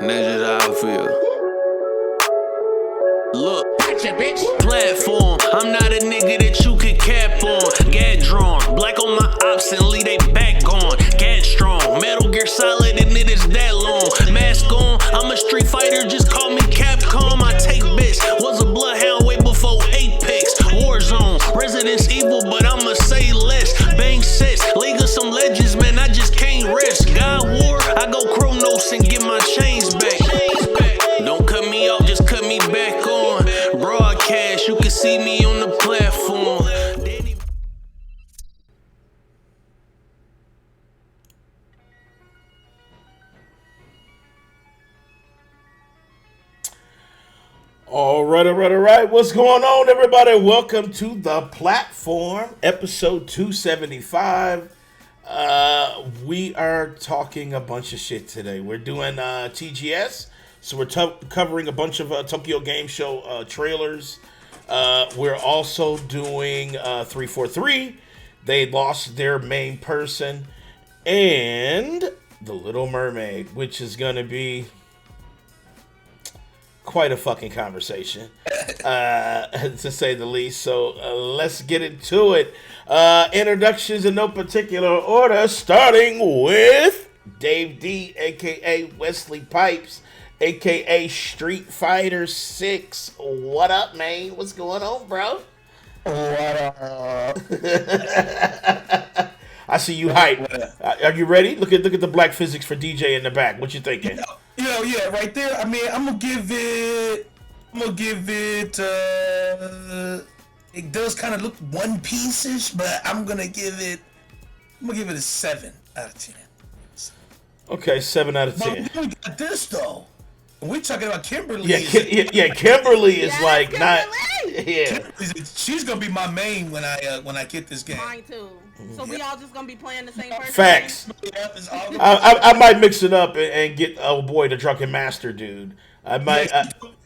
That's just how I feel. Look, platform, I'm not a nigga that you could cap on. Gad drawn, black on my ops and leave they back gone. Gad strong, Metal Gear Solid and it is that long. Mask on, I'm a street fighter, just call me Capcom. I take bitch, was a bloodhound way before Apex. Warzone, Resident Evil, but I'ma say less. Bang sets, League of some legends, man, I just can't rest. God War, I go Chronos and get my chains back. Don't cut me off, just cut me back on. Broadcast, you can see me on the platform. All right. What's going on, everybody? Welcome to the platform, episode 275. We are talking a bunch of shit today. We're doing TGS, so we're covering a bunch of Tokyo Game Show trailers. We're also doing 343. They lost their main person, and The Little Mermaid, which is going to be quite a fucking conversation, to say the least. So let's get into it. Introductions in no particular order, starting with Dave D, aka Wesley Pipes, aka Street Fighter 6. What up, man? What's going on, bro? What up? I see you hype. Are you ready? Look at the black physics for DJ in the back. What you thinking? Yeah, right there. I mean, I'm gonna give it. It does kind of look One Piece-ish, but I'm gonna give it a 7 out of 10. Okay, 7 out of 10. But we got this though. We're talking about Kimberly. Yeah, Kimberly is like not. Yeah, she's gonna be my main when I get this game. Mine too. So we all just gonna be playing the same person? Facts. I might mix it up and get boy the drunken master dude. I might.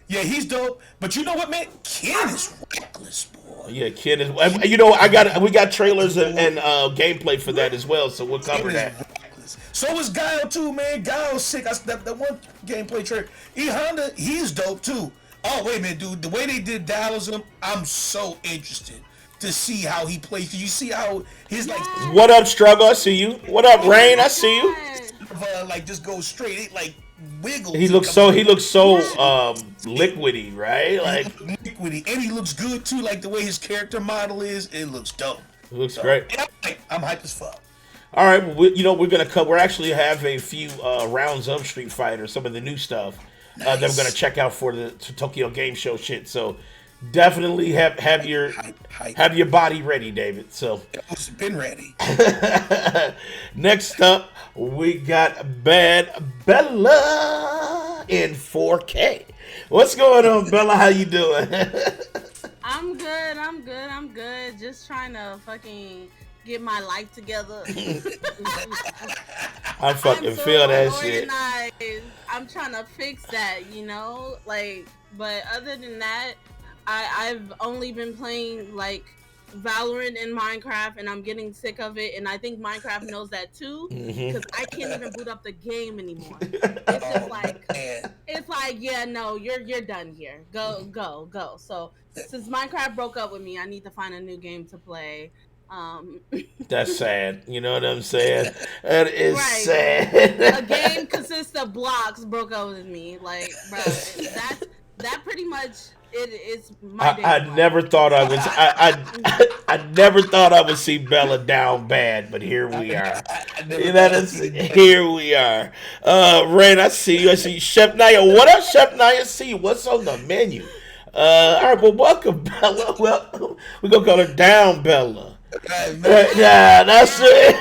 Yeah, he's dope. But you know what, man? Ken is reckless, boy. Yeah, Ken is. You know, we got trailers and gameplay for that as well, so we'll cover that. Reckless. So is Guile too, man. Guile's sick. That one gameplay trailer. E Honda, he's dope too. Oh wait a minute, dude. The way they did Dazzle, I'm so interested to see how he plays. You see how his like. What up, Struggle? I see you. What up, Rain? I see you. Like just goes straight. It like wiggles. He looks so liquidy, right? Like liquidy, and he looks good too. Like the way his character model is, it looks dope. It looks great. I'm hyped as fuck. All right, we're gonna cut. We actually have a few rounds of Street Fighter, some of the new stuff that we're gonna check out for the Tokyo Game Show shit. So definitely have your body ready, David. So it's been ready. Next up, we got Bad Bella in 4K. What's going on, Bella? How you doing? I'm good. Just trying to fucking get my life together. I fucking feel that shit. I'm trying to fix that, you know? Like, but other than that, I've only been playing like Valorant and Minecraft, and I'm getting sick of it, and I think Minecraft knows that too, because I can't even boot up the game anymore. It's just like, yeah, no, you're done here. Go. So since Minecraft broke up with me, I need to find a new game to play. That's sad. You know what I'm saying? That is sad. A game consists of blocks broke up with me. Like, bro, that pretty much. It's my I never thought I was. I never thought I would see Bella down bad, but here we are. Here we are. Rain, I see you. I see Chef Naya. What up, Chef Naya? See you. What's on the menu? All right, well, welcome, Bella. Well, we're gonna call her Down Bella. Yeah, that's it.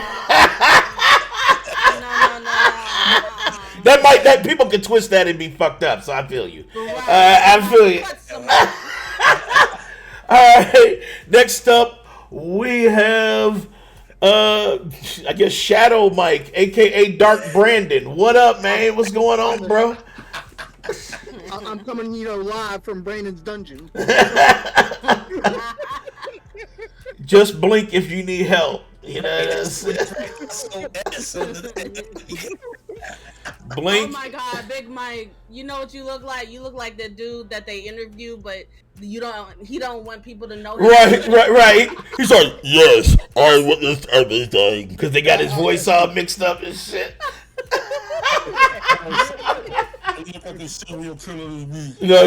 That people can twist that and be fucked up, so I feel you. I feel you. All right, next up we have I guess Shadow Mike, aka Dark Brandon. What up, man? What's going on, bro? I'm coming, live from Brandon's dungeon. Just blink if you need help. You know what I'm saying? Oh Blink. my God, Big Mike! You know what you look like? You look like the dude that they interview, but you don't. He don't want people to know. Right. He's like, yes, I witnessed everything. Because they got his voice all mixed up and shit. You know,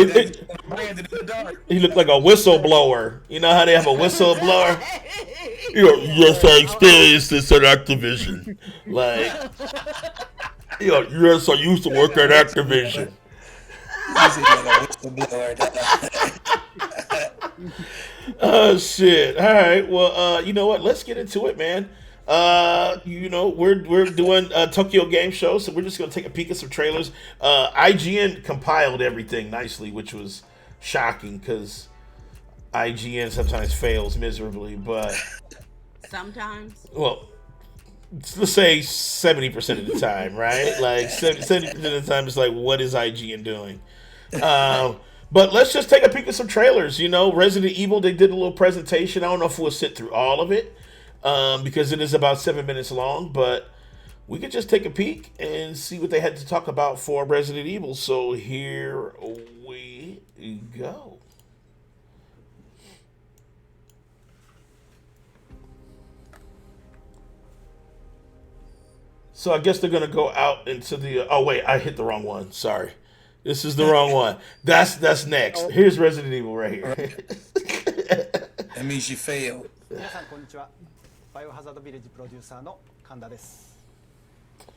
he looked like a whistleblower. You know how they have a whistleblower? You know, yes, I experienced this at Activision. Like, you know, yes, I used to work at Activision. Oh shit! All right, well, you know what? Let's get into it, man. You know, we're doing Tokyo Game Show, so we're just gonna take a peek at some trailers. IGN compiled everything nicely, which was shocking because IGN sometimes fails miserably. But Sometimes. well, let's say 70% of the time, right? Like 70% of the time, it's like, what is IGN doing? But let's just take a peek at some trailers. You know, Resident Evil, they did a little presentation. I don't know if we'll sit through all of it because it is about 7 minutes long, but we could just take a peek and see what they had to talk about for Resident Evil. So here we go. So I guess they're going to go out into the... oh, wait, I hit the wrong one. Sorry. This is the wrong one. That's next. Here's Resident Evil right here. That means you failed. 皆さんこんにちは。バイオハザードビレッジプロデューサーの神田です。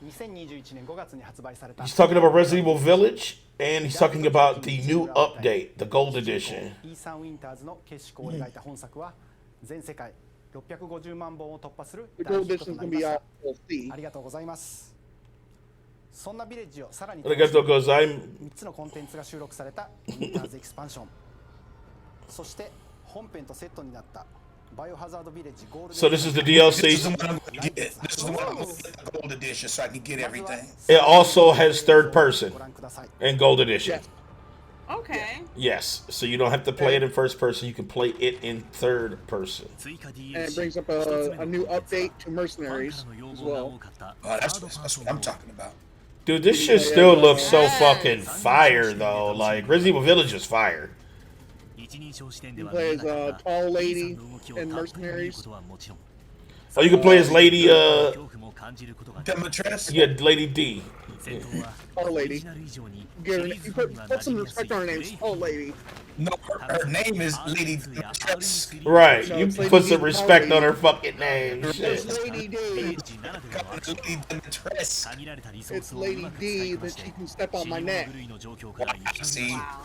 2021年5月に発売された He's talking about Resident Evil Village, and he's talking about the new update, the Gold Edition. イーサン・ウィンターズの結晶を描いた本作は全世界650万本を突破する The 大 gold ヒット edition と is なり gonna ま be した。 out. We'll see. ありがとうございます。そんなビレッジをさらに Arigato gozaimasu. 3つのコンテンツが収録されたウィンターズエクスパンション。そして本編とセットになったバイオハザードビレッジゴールデン So this is the This is DLC. the one I'm going to get. This is the one I'm going to get the gold edition so I can get everything. It also has third person ご覧ください。 and Gold Edition. Okay. Yes, so you don't have to play it in first person. You can play it in third person. And it brings up a new update to Mercenaries as well. Oh, that's what I'm talking about. Dude, this shit still looks so fucking fire, though. Like, Resident Evil Village is fire. He plays a tall lady in Mercenaries. Oh, you can play as Lady, Demetrius? yeah, Lady D. Tall lady. You put some respect on her name. Tall lady. No, her name is Lady Demetrius. Right, No, you it's Lady put D, some tall respect lady. on her fucking name. It's Shit. Lady D. Lady Demetrius. It's Lady D that she can step on my neck. See? Wow.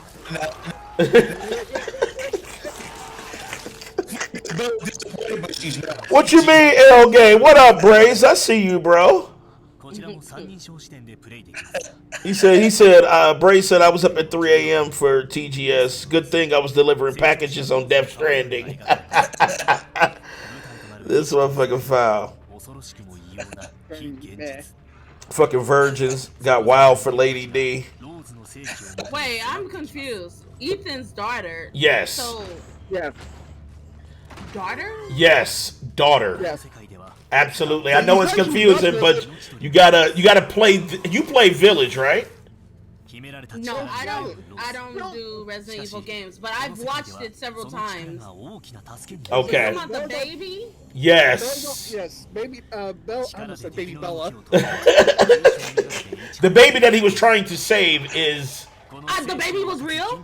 But she's not. What you mean, L Game? What up, Braze? I see you, bro. He said, Braze said I was up at 3 a.m. for TGS. Good thing I was delivering packages on Death Stranding. This motherfucking foul. Meh. Fucking virgins got wild for Lady D. Wait, I'm confused. Ethan's daughter. Yes. So, Yeah. daughter? Yes, daughter. Yes. Absolutely. I know it's confusing, but you gotta play. You play Village, right? No, I don't do Resident Evil games, but I've watched it several times. Okay. Talking about the baby? Yes. Yes. Baby, Bella. I almost said Baby Bella. The baby that he was trying to save is The baby was real?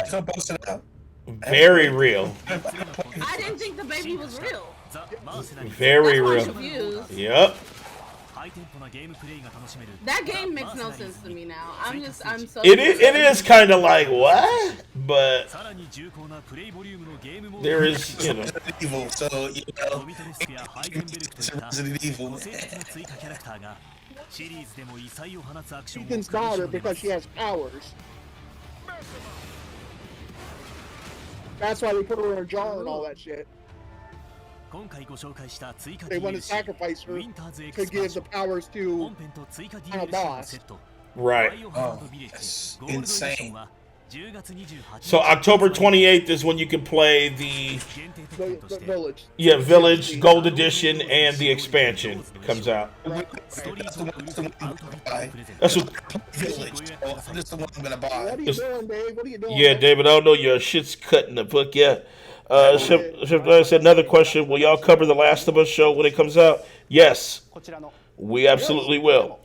Don't post it out. very real. I didn't think the baby was real. Very That's why I'm real. confused. Yep. That game makes no sense to me now. I'm so. It is kind of like what, but there is, you know. Resident Evil, so, you know, it's Resident Evil. Ethan's daughter because she has powers. That's why they put her in a jar and all that shit. They want to sacrifice her to give the powers to final boss. Right. Oh, that's insane. So October 28th is when you can play the The village. Village Gold Edition, and the expansion comes out. That's the one I'm gonna buy. That's what. Village. So this is the one I'm gonna buy. What are you doing, Dave? What are you doing? Yeah, man? David, I don't know your shit's cut in the book yet. Said another question. Will y'all cover the Last of Us show when it comes out? Yes, こちらの we absolutely will.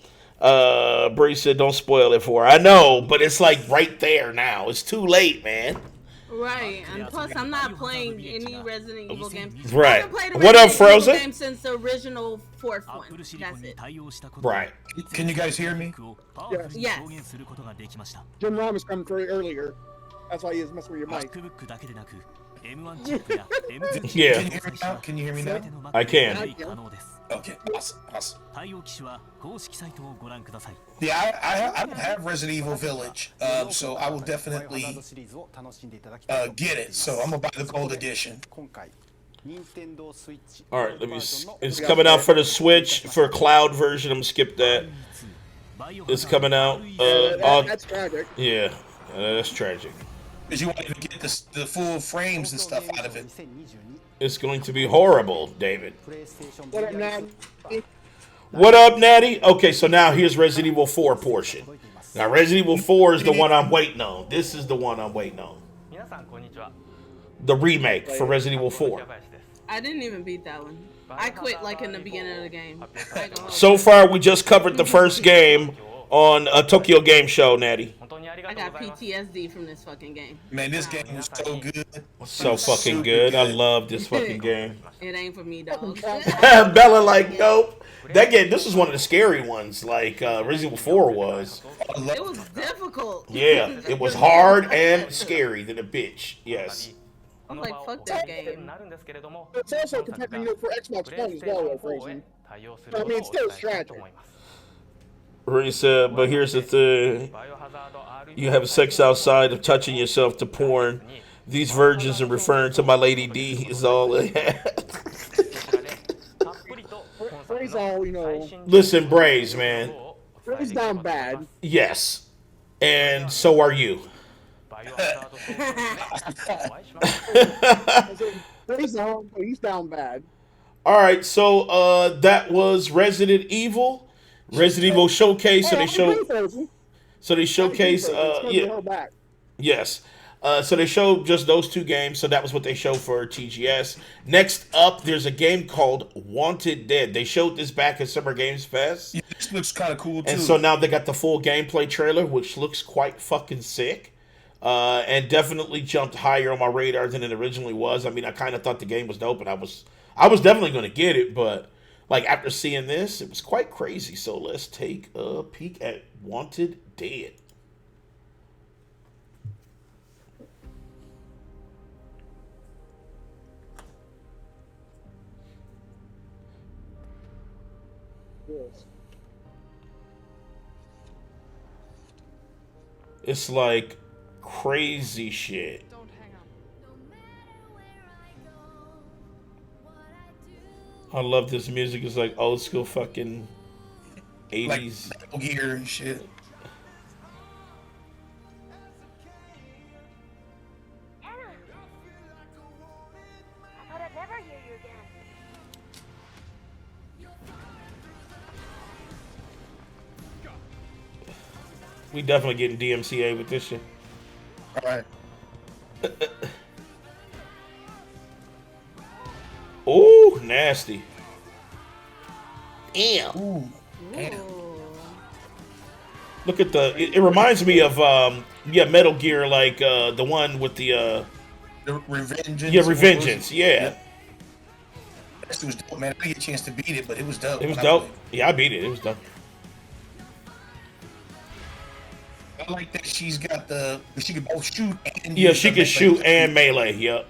Bree said, "Don't spoil it for her." I know, but it's like right there now. It's too late, man. Right, and plus I'm not playing any Resident Evil game. Right. I haven't played a What up, Resident Evil Frozen? game since the original fourth one. That's it. Right. Can you guys hear me? Yes. Yes. Jim Rom is coming through earlier. That's why he is messing with your mic. Yeah, Can you hear me now? Can you hear me now? I can. Okay, awesome. Yeah, I don't have Resident Evil Village, so I will definitely シリーズを楽しんでいただきたい get it. So I'm gonna buy the gold edition. 今回任天堂スイッチ All right, let me. It's coming out for the Switch for cloud version. I'm gonna skip that. It's coming out. That's tragic. Yeah, that's tragic. Because you won't even get the full frames and stuff out of it. 2022 It's going to be horrible, David. プレイステーション What up, now? What up, Natty? Okay, so now here's Resident Evil 4 portion. Now, Resident Evil 4 is the one I'm waiting on. This is the one I'm waiting on. The remake for Resident Evil 4. I didn't even beat that one. I quit like in the beginning of the game. I ain't gonna hold So far, we just covered the first game on a Tokyo Game Show, Natty. I got PTSD from this fucking game. Man, this game was so good. So fucking good. I love this fucking game. It ain't for me, dog. Bella, like, nope. That game, this was one of the scary ones, like Resident Evil 4 was. It was difficult. Yeah, it was hard and scary than a bitch. Yes. I'm like, fuck that game. It's also protecting you for Xbox One as well, though, Frozen. I mean, it's still tragic. Ray said, but here's the thing. You have sex outside of touching yourself to porn. These virgins are referring to my Lady D is all it had. Frey's all, you know, Listen, Braves, man. Frey's down bad. Yes. And so are you. Frey's down, but he's down bad. All right, so that was Resident Evil. Resident Evil Showcase. So they showcase yes. So they showed just those two games. So that was what they showed for TGS. Next up, there's a game called Wanted Dead. They showed this back at Summer Games Fest. Yeah, this looks kind of cool too. And so now they got the full gameplay trailer, which looks quite fucking sick. And definitely jumped higher on my radar than it originally was. I mean, I kind of thought the game was dope, and I was definitely going to get it, but like after seeing this, it was quite crazy. So let's take a peek at Wanted Dead. Yes. It's like crazy shit. I love this music. It's like old school fucking 80s. Like Metal Gear and shit. Anna! I thought I'd never hear you again. We definitely getting DMCA with this shit. All right. Ooh, nasty. Damn. Ooh. Damn. Look at the. It reminds me of Metal Gear, like the one with the The Revengeance. yeah, Revengeance. Yeah. This was dope, man. I didn't get a chance to beat it, but it was dope. It was when I dope. played. Yeah, I beat it. It was dope. I like that she's got she can both shoot and Yeah, use she the can melee. shoot and melee. Yep.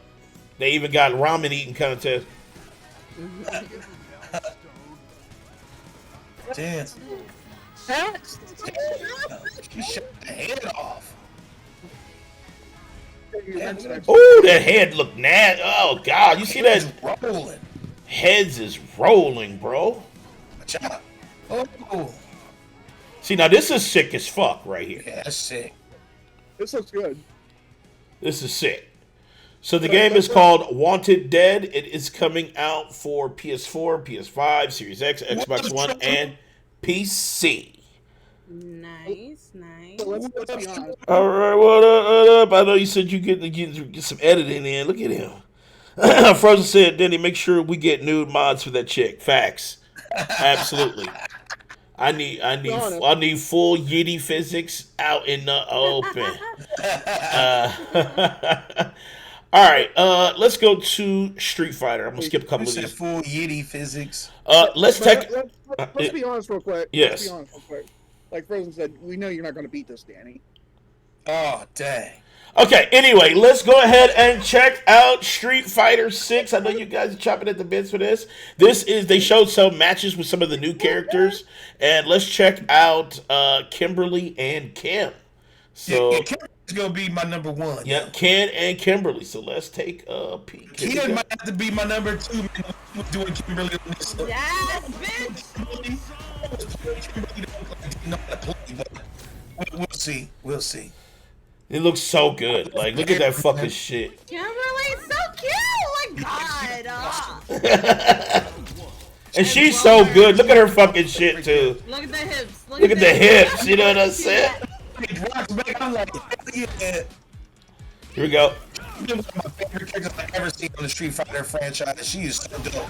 They even got ramen eating contest. Damn. She shot the head off. Ooh, that head looked nasty. Oh God, you see that? It's rolling. Heads is rolling, bro. Watch out. Oh, See, now this is sick as fuck right here. yeah, that's sick. This looks good. This is sick. So the game is called Wanted Dead. It is coming out for PS4, PS5, Series X, Xbox One, and PC. Nice. So let's be honest. All right, what up? I know you said you get some editing in. Look at him. Frozen said, Denny, make sure we get nude mods for that chick. Facts. Absolutely. I need full Yeti physics out in the open. All right, let's go to Street Fighter. I'm gonna skip a couple of these. Full Yeti physics. Let's Be honest real quick. Yes. Let's be honest real quick. Like Frozen said, we know you're not going to beat this, Danny. Oh, dang. Okay, anyway, let's go ahead and check out Street Fighter 6. I know you guys are chopping at the bits for this. They showed some matches with some of the new characters, and let's check out Kimberly and Kim. So yeah, Kimberly's going to be my number one. Yeah, Ken and Kimberly. So let's take a peek. Ken might have to be my number two, man. Doing Kimberly on this. Yes, bitch. We'll see. We'll see. It looks so good. Like, look at that fucking shit. Kimberly's so cute. Oh my god. And she's so good. Look at her fucking shit too. Look at the hips. Look at the hips. You know what I'm saying? I'm like, yeah. Here we go. One of my favorite characters I've ever seen on the Street Fighter franchise. She is so dope.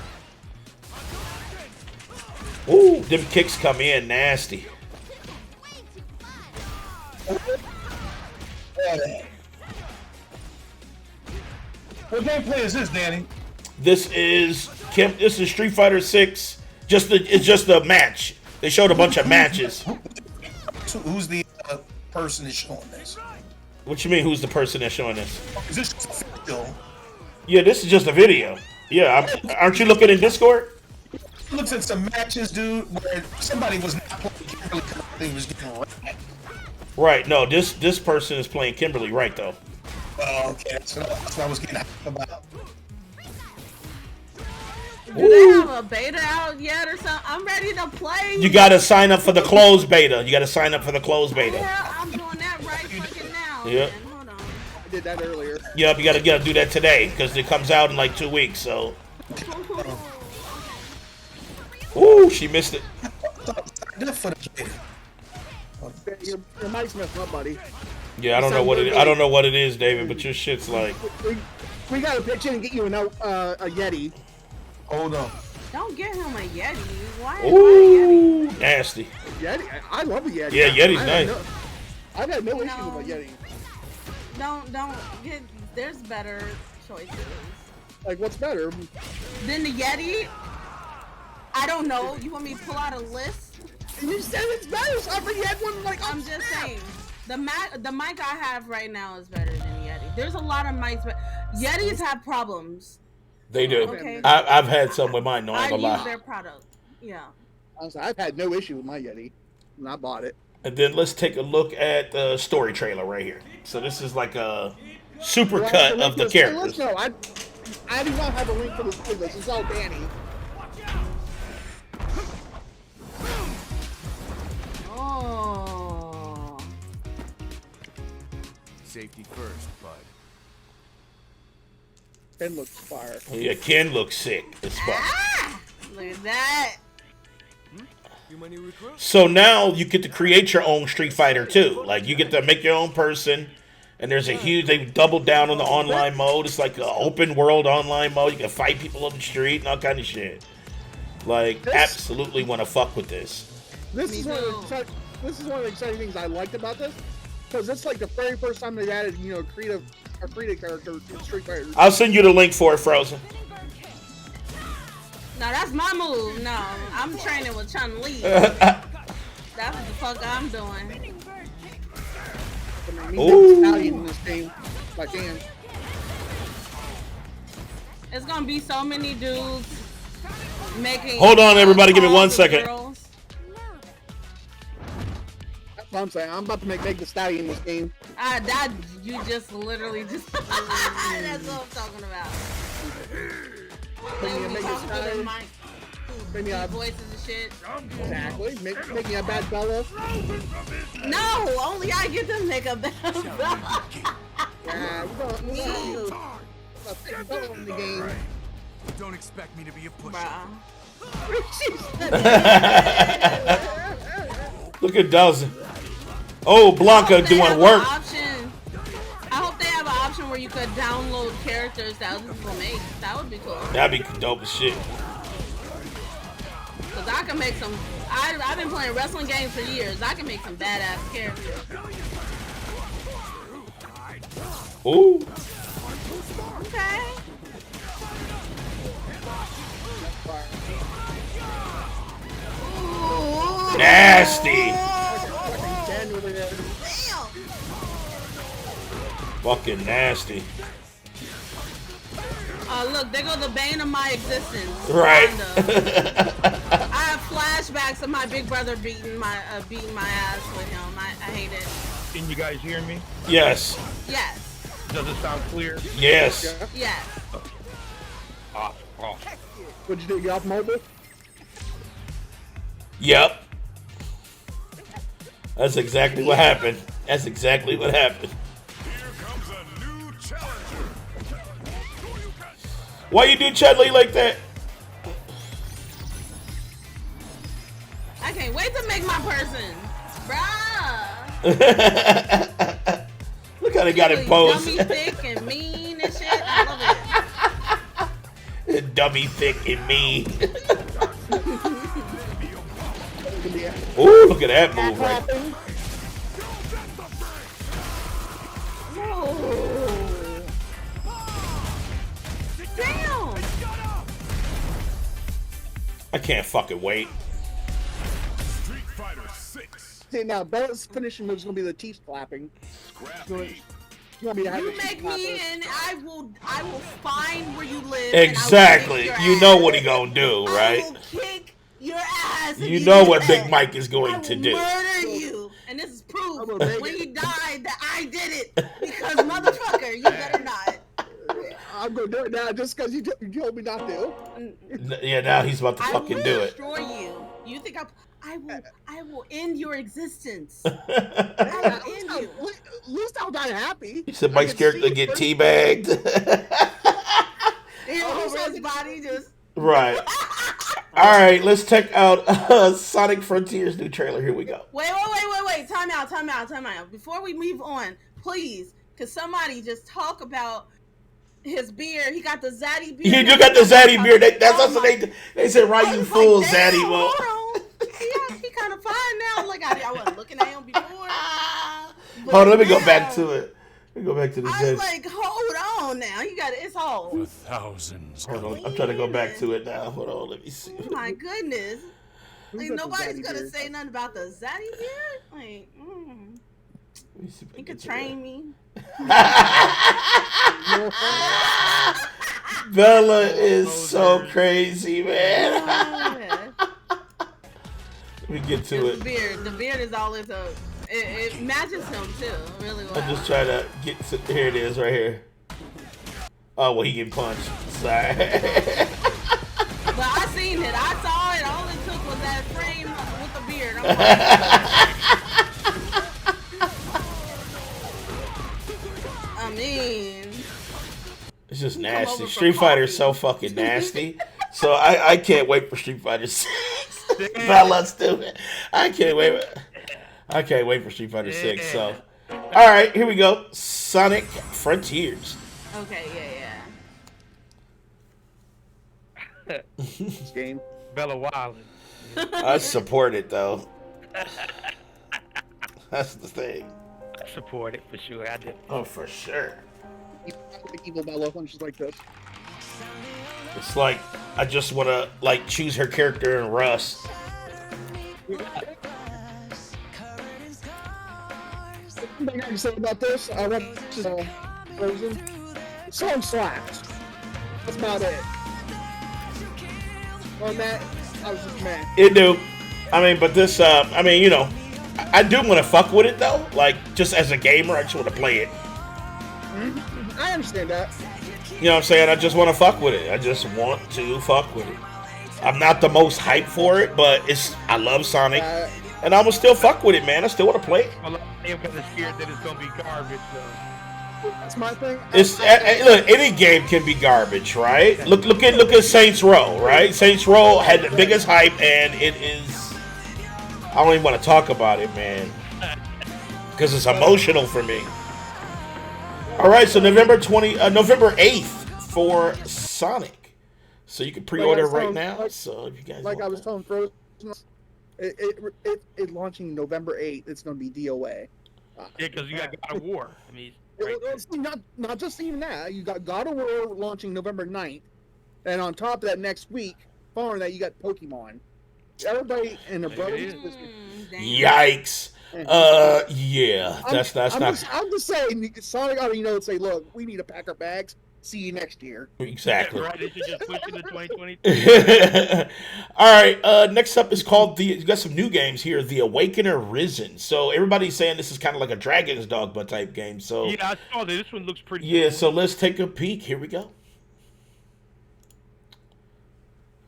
Ooh, them kicks come in nasty. What gameplay is this, Danny? This is Street Fighter 6. It's just a match. They showed a bunch of matches. So who's the person that's showing this? What you mean? Who's the person that's showing this? Is this official? Yeah, this is just a video. Yeah, aren't you looking in Discord? Looks at some matches, dude, where somebody was not playing Kimberly. They was getting wrecked. Right. No, this person is playing Kimberly, right? Though. Oh, okay. That's what I was getting about. Do they have a beta out yet or something? I'm ready to play. You gotta sign up for the closed beta. Yeah, I'm doing that right fucking now. Yep. Man. Hold on. I did that earlier. Yep, you gotta do that today because it comes out in like 2 weeks. So. Ooh, she missed it. Your mic's messing up, buddy. Yeah, I don't know what it is, David, but your shit's like. We gotta pitch in and get you a Yeti. Hold on. Don't get him a Yeti. Why? Ooh, nasty. Yeti? I love a Yeti. Yeah, Yeti's nice. I've had no issues with a Yeti. Don't get. There's better choices. Like, what's better? Than the Yeti? I don't know. You want me to pull out a list? You said it's better, so I already had one. Like, I'm just saying. The mic I have right now is better than Yeti. There's a lot of mics, but Yetis have problems. They do. Okay. I've had some with mine. No, I ain't gonna use lie. their product. Yeah. Honestly, I've had no issue with my Yeti, and I bought it. And then let's take a look at the story trailer right here. So this is like a super cut of the characters. No, I do not have a link for this playlist. It's all Danny. Oh. Safety first, bud. Ken looks fire. Yeah, Ken looks sick as fuck. Look at that. So now you get to create your own Street Fighter too. Like you get to make your own person, and there's they doubled down on the online mode. It's like an open world online mode. You can fight people on the street and all kind of shit. Like absolutely want to fuck with this. This is one of the exciting things I liked about this, because it's like the very first time they added, a creative character in Street Fighter. I'll send you the link for it, Frozen. No, that's my move. No, I'm training with Chun-Li. That's what the fuck I'm doing. Ooh. In this game, if I can. It's gonna be so many dudes making. Hold on, everybody, give me 1 second. Girls. That's what I'm saying. I'm about to make Meg the Stallion in this game. That you just literally just. That's what I'm talking about. They will be talking to their mic. Maybe deep voices and shit. exactly. Making a bad Bella. No, only I get to make a bad Bella. Yeah, you don't Me. Bella in the game. Don't expect me to be a pusher. Bruh. Look at Dawson. Oh, Blanca doing work. I hope they have an option where you could download characters that other people make. That would be cool. That'd be dope as shit. Cause I can make some. I've been playing wrestling games for years. I can make some badass characters. Ooh. Okay. Ooh. Nasty. Damn. Fucking nasty. Look, there go the bane of my existence. Right. I have flashbacks of my big brother beating my ass with him. I hate it. Can you guys hear me? Yes. Yes. Does it sound clear? Yes. Yes. What'd you do? Get off mobile? Yep. That's exactly what happened. That's exactly what happened. Here comes a new challenger. Why you do Chudley like that? I can't wait to make my person. Bruh. Look how they got it posed. Dummy, thick, and mean and shit. I love it. Dummy, thick, and mean. Ooh, look at that move right there. Damn. I can't fucking wait. Street Fighter 6. See, now Bella's finishing move is gonna be the teeth slapping. Scrappy. You make me and I will find where you live. Exactly. And You know what he gonna do, right? I will kick your ass. You know what Big Mike is going to do. Murder you. And this is proof when he died that I did it. Because motherfucker, you better not. I'm gonna do it now just because you told me not to. Yeah, now he's about to fucking do it. I will destroy you. You think I will end your existence. I will end you. At least I'll die happy. He said Mike's character get teabagged. His body just. Right. All right, let's check out Sonic Frontiers new trailer. Here we go. Wait. Time out. Before we move on, please, could somebody just talk about his beard? He got the Zaddy beard. You do got the Zaddy beard. That's also they said, right, you fool, like, Zaddy. Well, hold on. He kind of fine now. Like I wasn't looking at him before. hold on, let me go back to it. Let me go back to the I Zaddy. was like, hold on now. You got it. It's all. For thousands. Hold on, I'm trying to go back to it now. Hold on, let me see. Oh my goodness. Like got the nobody's Zaddy gonna beard? say nothing about the Zaddy beard. Like, Let me see if I you can could get to train me. Bella is so crazy, man. Let me get to The it. beard. The beard is all it's a. It matches him too, really well. I'm just trying to get to. Here it is, right here. Oh well, he getting punched. Sorry. But I seen it. I saw it. All it took was that frame with the beard. I'm like, I mean, It's just Come nasty. over for Street Fighter is coffee. so fucking nasty. So I can't wait for Street Fighter 6. Bella's stupid. I can't wait for Street Fighter 6. So, all right, here we go. Sonic Frontiers. okay, yeah. This game. Bella Wildin. I support it though. That's the thing. I support it for sure. I did. Oh, for sure. Evil Bella when she's like this. It's like I just want to like choose her character in Rust. One thing I can say about this, I went to Frozen. The song slaps. That's about it. On that, I was just mad. It do. I mean, but this, I mean, you know, I do want to fuck with it though. Like just as a gamer, I just want to play it. I understand that. You know what I'm saying? I just want to fuck with it. I just want to fuck with it. I'm not the most hyped for it, but I love Sonic, Uh, and I'm gonna still fuck with it, man. I still want to play it. Well, I am kind of scared that it's gonna be garbage, though. That's my thing. Look, any game can be garbage, right? Look at Saints Row, right? Saints Row had the biggest hype, and it is. I don't even want to talk about it, man, because it's emotional for me. All right, so November 8th for Sonic, so you can pre-order right now. So if you guys like want I was that. telling Frozen, it launching November 8th. It's going to be DOA. Yeah, because you got God of War. I mean, See, not just even that. You got God of War launching November 9th, and on top of that, next week, following that, you got Pokemon. Everybody and their brothers. Yikes! Yeah, that's not I'm just saying, Sonic ought to say, look, we need to pack our bags. See you next year. exactly. right? They should just push it to 2022. All right. Next up is called you got some new games here. The Awakener Risen. So everybody's saying this is kind of like a Dragon's Dogma type game. So Yeah, I saw that. This one looks pretty. yeah. Cool. So let's take a peek. Here we go.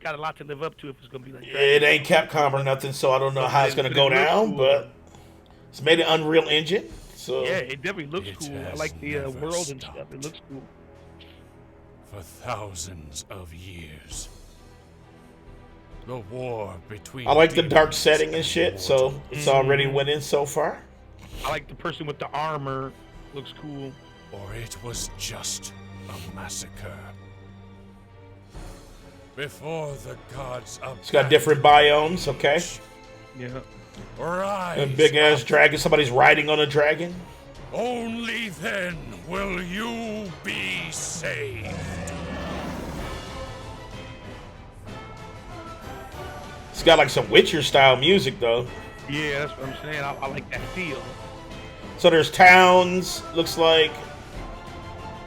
Got a lot to live up to if it's gonna be like that. It ain't Capcom or nothing, so I don't know how it's gonna go down, but it's made an Unreal Engine. So Yeah, it definitely looks It cool. I has like the never world and stopped. stuff. It looks cool. For thousands of years. The war between I like the dark demons setting and shit. So it's already winning so far. I like the person with the armor. Looks cool. or it was just a massacre. Before the gods of It's got different biomes. Okay. Yeah. rise A big ass up. dragon. Somebody's riding on a dragon. Only then will you be saved. It's got like some Witcher style music though. Yeah, that's what I'm saying. I like that feel. So there's towns, looks like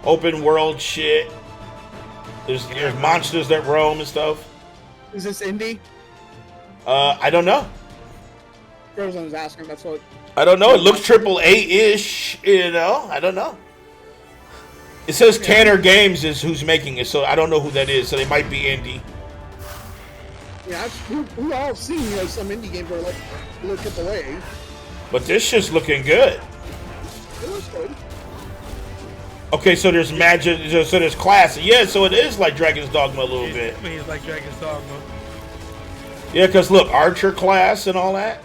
open world shit. There's monsters that roam and stuff. Is this indie? I don't know. Frozen was asking. That's what. I don't know. It looks AAA-ish, you know. I don't know. It says Tanner Games is who's making it, so I don't know who that is. So they might be indie. Yeah, we all seen some indie games where like look at the way. But this shit's looking good. It looks good. Okay, so there's magic, so there's class. Yeah, so it is like Dragon's Dogma a little bit. I mean, it's like Dragon's Dogma. Yeah, because look, Archer class and all that.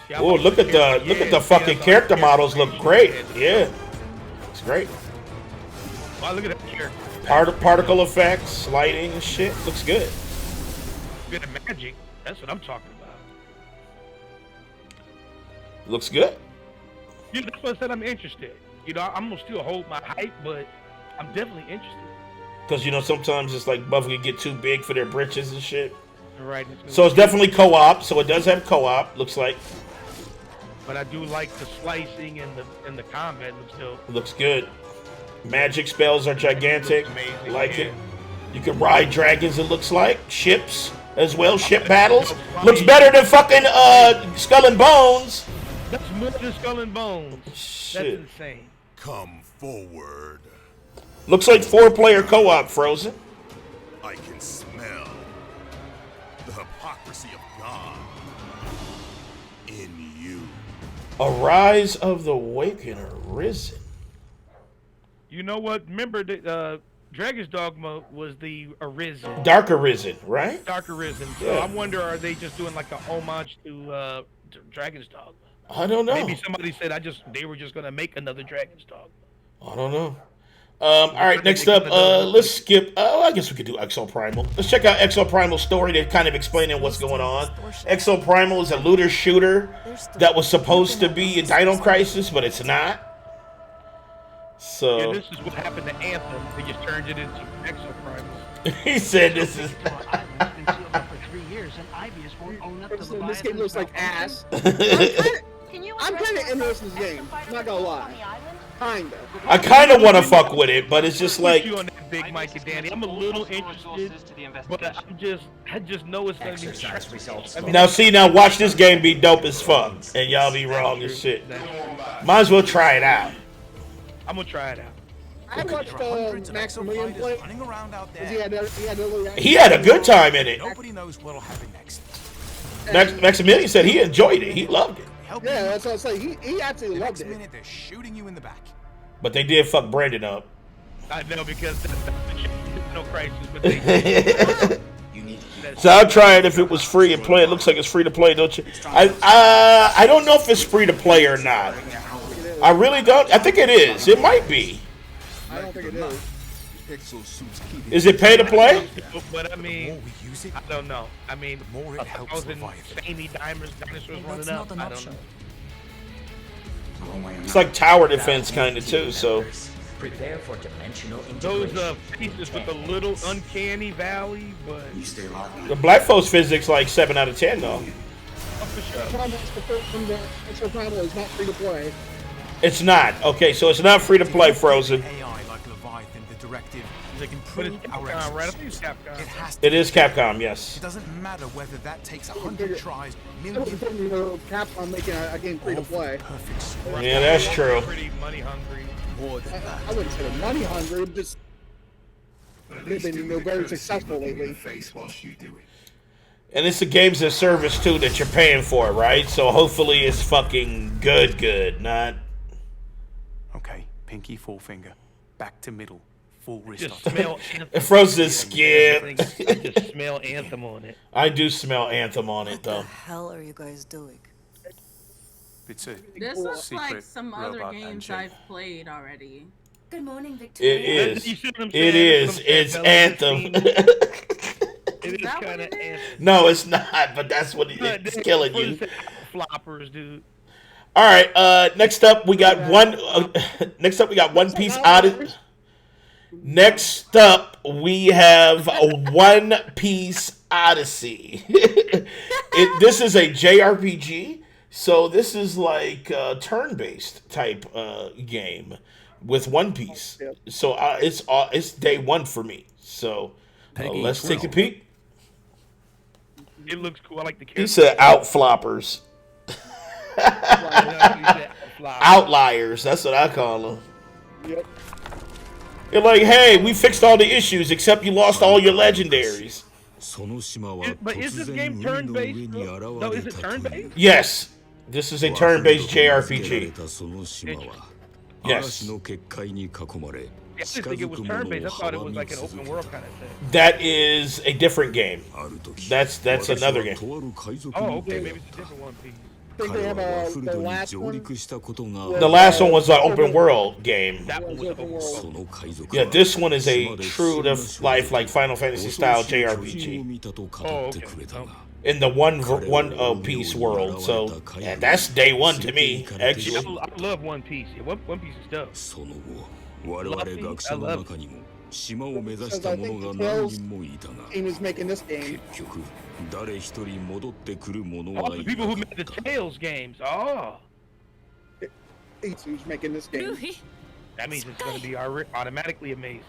See, I Oh, like look at the yeah, fucking see, character that's models look great. Yeah, it's great. Wow, look at that character. Particle effects, lighting and shit. Looks good. Bit of magic. That's what I'm talking about. Looks good. Yeah, that's what I said. I'm interested. You know, I'm gonna still hold my hype, but I'm definitely interested. Because, you know, sometimes it's like Buffalo get too big for their britches and shit. Right. So it's definitely co-op. So it does have co-op, looks like. But I do like the slicing and the combat looks dope. It looks good. Magic spells are gigantic. Amazing, Like yeah. it. You can ride dragons, it looks like. Ships as well. Ship battles. Looks better than fucking Skull and Bones. That's more than Skull and Bones. That's Shit. insane. Come forward. Looks like 4-player co-op, Frozen. I can smell the hypocrisy of God in you. Arise of the Awakener Risen. You know what? Remember that Dragon's Dogma was the Arisen. Dark Arisen, right? Dark Arisen. So Yeah. I wonder, are they just doing like a homage to Dragon's Dogma? I don't know. Maybe somebody said they were just gonna make another Dragon's Dogma. I don't know. All right, next up, let's skip. Oh, I guess we could do Exo Primal. Let's check out Exo Primal's story. They're kind of explaining what's going on. Exo Primal is a looter shooter that was supposed to be a Dino Crisis, but it's not. So Yeah, this is what happened to Anthem. They just turned it into Exo Primal. he said this is. This game looks like ass. I'm kind of interested in this game. Not gonna lie. Kinda. I kind of want to fuck with it, but it's just like. You on that big Mike and Danny. I'm a little interested, but I just know it's gonna be trash. I mean, Now watch this game be dope as fuck, and y'all be wrong as shit. Might as well try it out. I'm gonna try it out. I watched Maximilian play. Running around out there. He had a little. He had a good time in it. Nobody knows what'll happen next. Maximilian said he enjoyed it. He loved it. Yeah, that's what I say. He absolutely loved Next it. minute they're shooting you in the back. But they did fuck Brandon up. I know because that's no crisis, but they So I'll try it if it was free to play. It looks like it's free to play, don't you? I don't know if it's free to play or not. I really don't. I think it is. It might be. I don't think it is. Is it pay to play? But I mean, We use it. I don't know. I mean, More it helps 1,000 Leviathan. zany dinosaurs running up. I don't know. It's like tower defense kind of too. So Prepare for dimensional Those integration. pieces with a little uncanny valley, but the Black Folks physics like 7 out of 10 though. oh, for sure. That's the first one that that's the problem. It's not free to play. It's not. Okay, so it's not free to play, Frozen. AI like Leviathan, the directive. They can But it's improve our Capcom, right? I experts. think it's Capcom. It has to. It is Capcom, yes. It doesn't matter whether that takes 100 tries, I wasn't millions. thinking of Capcom making a game free to play. Perfect score. Yeah, that's true. Pretty money hungry. More than that. I wouldn't say they're money hungry. Just they've been very successful lately. And it's the games as service too that you're paying for, right? So hopefully it's fucking good, not. Okay, pinky, forefinger, back to middle, full wrist. Just on smell Anthem. Frozen skip. I just smell Anthem on it. I do smell Anthem on it though. hell are you guys doing? It's a This looks like secret some other robot games engine. I've played already. Good morning, Victoria. It is. You see what I'm It saying? is. That's what I'm It's saying. Anthem. It is that what kind of it is? Anthem. No, it's not. But that's what it's killing you. Floppers, dude. All right. Next up, we got one. Next up, we got One Piece Odyssey. Next up, we have a One Piece Odyssey. This is a JRPG, so this is like a turn-based type game with One Piece. So it's day one for me. So let's take a peek. It looks cool. I like the He character. said out floppers, outliers. That's what I call them. Yep. You're like, hey, we fixed all the issues except you lost all your legendaries. But is this game turn-based? No, is it turn-based? Yes, this is a turn-based JRPG. Yes. I didn't think it was turn-based. I thought it was like an open world kind of thing. That is a different game. That's another game. Oh, okay, maybe it's a different One Piece. I think they have the last one. The last one was an open world game. That one was open world. Yeah, this one is a true to life, like Final Fantasy style JRPG Oh, okay. Oh. in the one piece world. So yeah, that's day one to me, actually. I love One Piece. Yeah, One Piece is dope. Because I think the Tails team is making this game. Oh, the people who made the Tales games. Oh, He's who's making this game. that means it's going to be automatically amazing.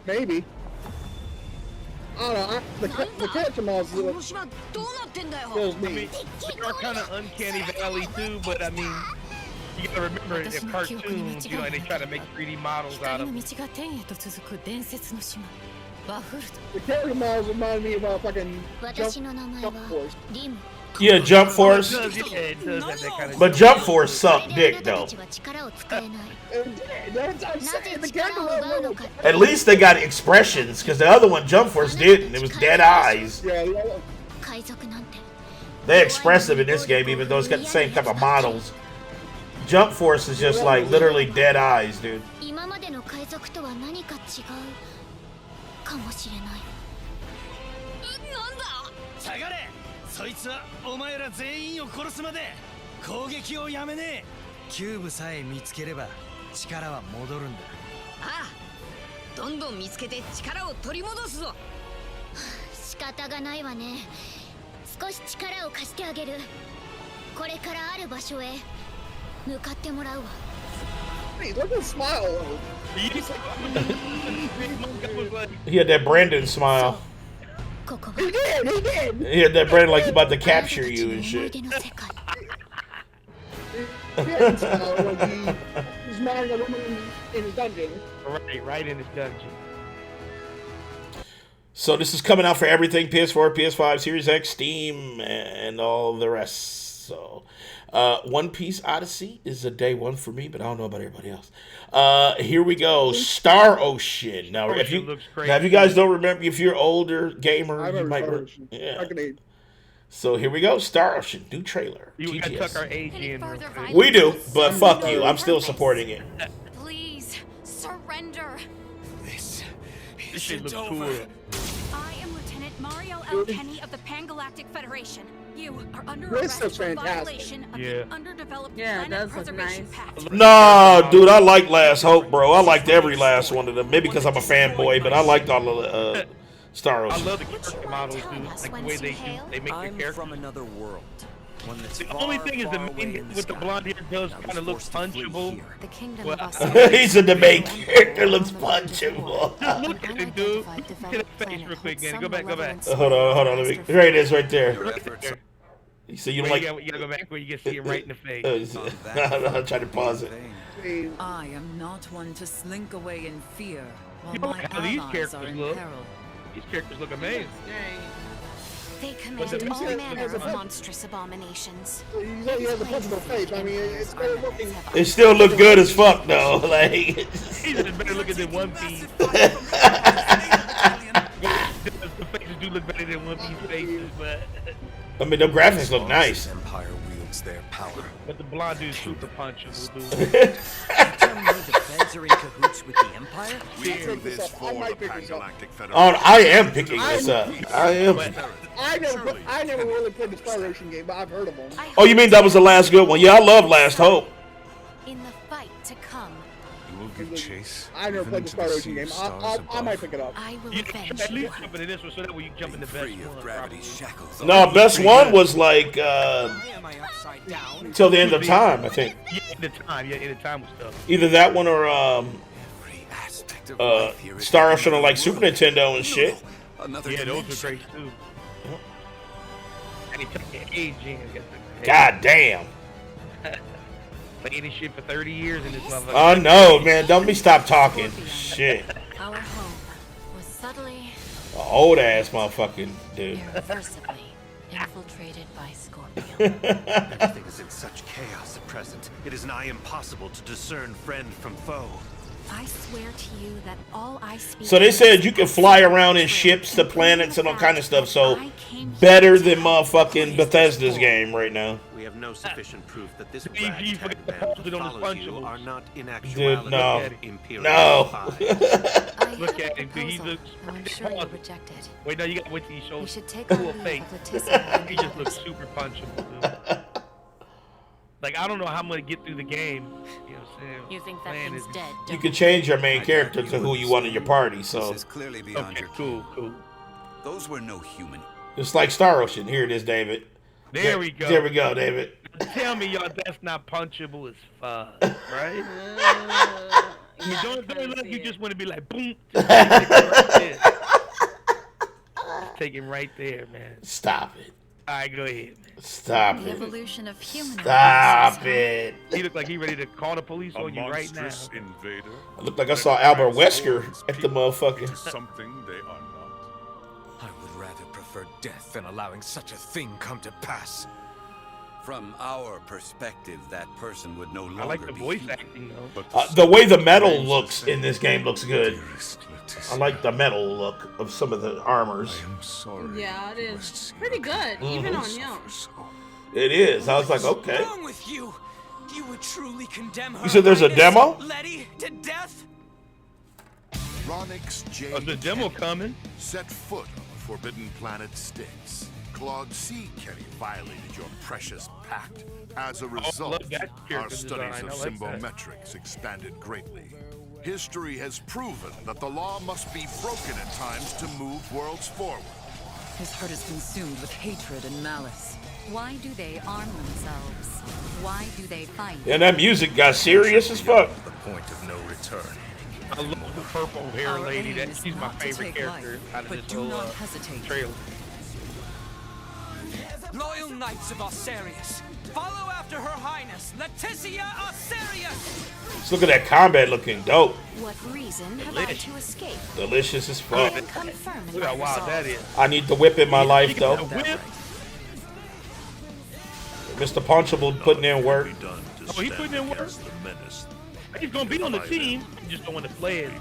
Maybe. I don't know. The character models feels I mean, me. they are kind of uncanny valley too, but I mean, you gotta remember they're cartoons, you know, and they try to make 3D models out of them. The character models remind me of fucking Jump Force. Yeah, Jump Force. It does have that kind of. But Jump Force sucked dick though. That's what I'm saying. The character models. At least they got expressions, because the other one, Jump Force, didn't. It was dead eyes. Yeah, the other. They're expressive in this game, even though it's got the same type of models. Jump Force is just like literally dead eyes, dude. 今までの海賊とは何か違うかもしれない。なんだ？下がれ。そいつはお前ら全員を殺すまで攻撃をやめねえ。キューブさえ見つければ力は戻るんだ。ああ、どんどん見つけて力を取り戻すぞ。仕方がないわね。少し力を貸してあげる。これからある場所へ向かってもらうわ。 Hey, look at the smile. He had that Brandon smile. ここは He did. He had that Brandon like he's about to capture you and 思い shit. 出の世界。 He had a smile when he he's marrying a woman in his dungeon. Right in his dungeon. So this is coming out for everything: PS4, PS5, Series X, Steam, and all the rest. So, One Piece Odyssey is a day one for me, but I don't know about everybody else. Here we go: Star Ocean. Now, if you guys don't remember, if you're older gamer, you might. Yeah. So here we go: Star Ocean, new trailer. You gotta tuck our age in. We do, but fuck you. I'm still supporting it. Please surrender. This shit looks cool. I am Lieutenant Mario L. Kenny of the Pan-Galactic Federation. You are under This arrest is for fantastic. violation of Yeah. the Underdeveloped Planet Preservation Pact. Nah, dude, I like Last Hope, bro. I liked every last one of them. Maybe because I'm a fanboy, but I liked all of the Star Ocean. I love the character models, dude. Like the way they make the characters. From another world. One that's The only thing is the main with the blonde hair does kind of look punchable. The kingdom Well, He said the main character looks punchable. Just look at it, dude. Look at the face real quick, man. Go back. Hold on. Let me. There it is, right there. So you Wait, like? you gotta go back where you can see him right in the face. I'm trying to pause it. I am not one to slink away in fear while You my know how these allies are characters in look. peril. These characters look amazing. They But the command all music- manner of monstrous abominations. He has a punchable face. I mean, it's very looking. It still look good as fuck though. Like. He's just better looking than One Piece. The faces do look better than One Piece faces, but I mean, the graphics look nice. Empire wields their power. but the blonde dude's super punchable, dude. Tell me the feds are in cahoots with the Empire? We do this for the Pan-Galactic Federation. Oh, I am picking this up. I am. I never really played the Star Ocean game, but I've heard of them. Oh, you mean that was the last good one? Yeah, I love Last Hope. In the fight to come, You will give chase. I never even played the into Star sea Ocean of game. stars I above. might pick it up. I will You should avenge at you. least jump into this one so that way you can jump in the best Free of one. gravity's shackles. No, best one was like Am I upside down? till the end of time, I think. Yeah, in the time was tough. Either that one or Every aspect of life here is Star Ocean on like Super Nintendo and shit. Another Yeah, those dimension. are great too. And he took your age in. God damn. Playing this shit for 30 years in this motherfucker. Oh no, man! Don't me stop talking. Shit. Our home was subtly, Old ass motherfucking dude. irreversibly infiltrated by Scorpion. Everything is in such chaos at present. It is nigh impossible to discern friend from foe. I swear to you that all I speak. So they said you can fly around in ships to planets and all kind of stuff. So better than motherfucking Bethesda's game right now. We have no sufficient proof that this You ragtag forget band to who pause it on the follows you Punchables. are not in Dude, actuality no. Imperial No. spies. Look at him, dude. He looks. I'm sure you reject it. Wait, no, you got to wait till he We shows should take cool our leave face. of Leticia. He just looks super punchable, dude. Like, I don't know how I'm going to get through the game. You know what I'm saying? You think that Man, thing's it's- dead? You can change your main character to who you want in your party. So This is clearly beyond Okay, your cool. Those were no human. it's like Star Ocean. Here it is, David. There we go. There we go, David. Tell me, y'all, that's not punchable as fuck, right? You don't look. You just want to be like, boom. Just take it right there, man. Stop it. All right, go ahead, man. Stop The it. evolution of human. Stop it. He look like he ready to call the police on you right now. Invader. I look like I saw Albert Wesker at the motherfucking. Something they are not. I would rather prefer death than allowing such a thing come to pass. From our perspective, that person would no longer I like the be voice human. acting though. The way the metal looks in this game looks good. I like the metal look of some of the armors. Yeah, it is pretty good, even on young. It is. I was like, What's okay. wrong with you? You would truly condemn her. You said there's a demo? Letty to death? Ronix J. The demo Kenny coming. set foot on the forbidden planet Styx. Claude C. Kenny violated your precious pact. As a result, love that our character studies design. of I like that. symbometrics expanded greatly. History has proven that the law must be broken at times to move worlds forward. His heart is consumed with hatred and malice. Why do they arm themselves? Why do they fight? Yeah, that music got serious as fuck. The point of no return. I love the purple hair Our lady. aim That is she's my not to favorite take character life, out of but this do whole not hesitate. trailer. Loyal knights of Osirius, follow after Her Highness Leticia Osirius. Let's look at that combat looking dope. What reason have I to escape? Delicious as fuck. Confirm Look how wild that is. I need the whip in my life, though. Whip. Mr. Punchable putting in work. Oh, he putting in work. He's gonna be on the team. He just don't want to play it.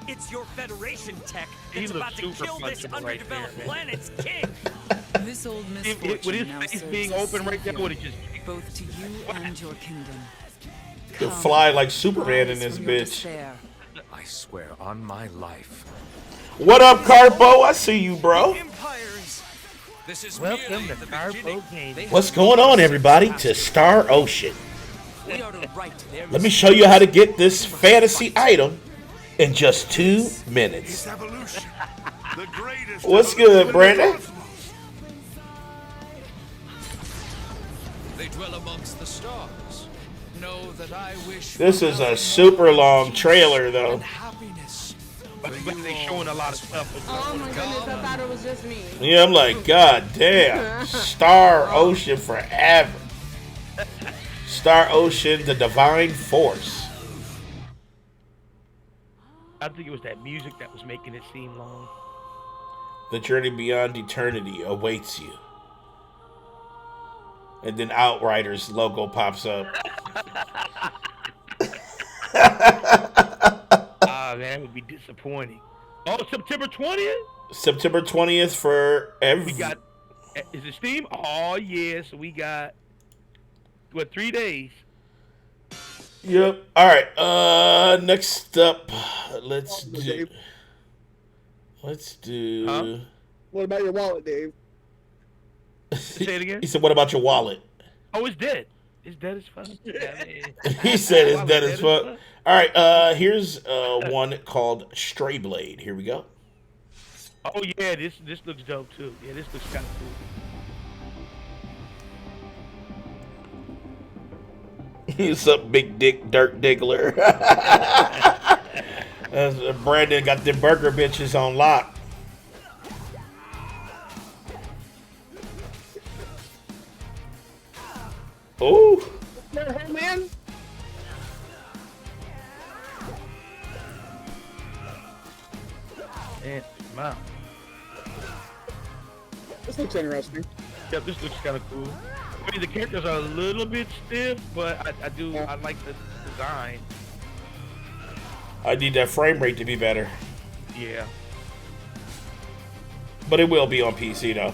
It's your Federation tech He that's about looks to super kill this punchable right underdeveloped there, planet's king. This old With misfortune his now face serves being as open right there, savior, would it just both to you and your kingdom. You can fly like Superman in this Rise from your bitch. despair. I swear on my life. What up, Carpo? I see you, bro. This is welcome to Carpo Gaming. What's going on, everybody, to Star Ocean? We are to right their Let me show you how to get this fantasy item in just 2 minutes. What's good, Brandon? They dwell amongst the stars. Know that I wish This is a super long trailer, though. But they showing a lot of stuff. Oh my goodness, I thought it was just me. Yeah, I'm like, God damn. Star Ocean forever. Star Ocean, the divine force. I think it was that music that was making it seem long. The journey beyond eternity awaits you. And then Outriders logo pops up. Ah, man, that would be disappointing. Oh, September 20th? September 20th for We got, is it Steam? Oh, yeah, so we got, what, 3 days? Yep. All right. Next up, let's do. Huh? What about your wallet, Dave? Say it again. He said, "What about your wallet?" Oh, it's dead. It's dead as fuck. He said it's dead as fuck. All right. Here's one called Stray Blade. Here we go. Oh yeah, this looks dope too. Yeah, this looks kind of cool. What's up, big dick dirt diggler? Brandon got the burger bitches on lock. Oh. Man. And wow. This looks interesting. Yeah, this looks kind of cool. I mean, the characters are a little bit stiff, but I like the design. I need that frame rate to be better. Yeah. But it will be on PC though.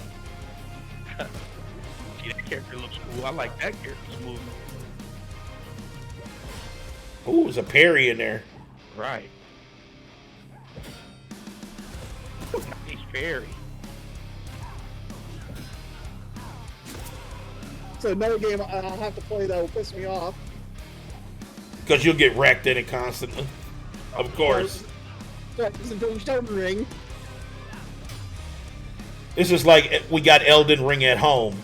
See, that character looks cool. I like that character's movement. Ooh, there's a parry in there. Right. Nice parry. So another game I'll have to play that will piss me off. Because you'll get wrecked in it constantly. Of course. Elden Ring. This is like we got Elden Ring at home.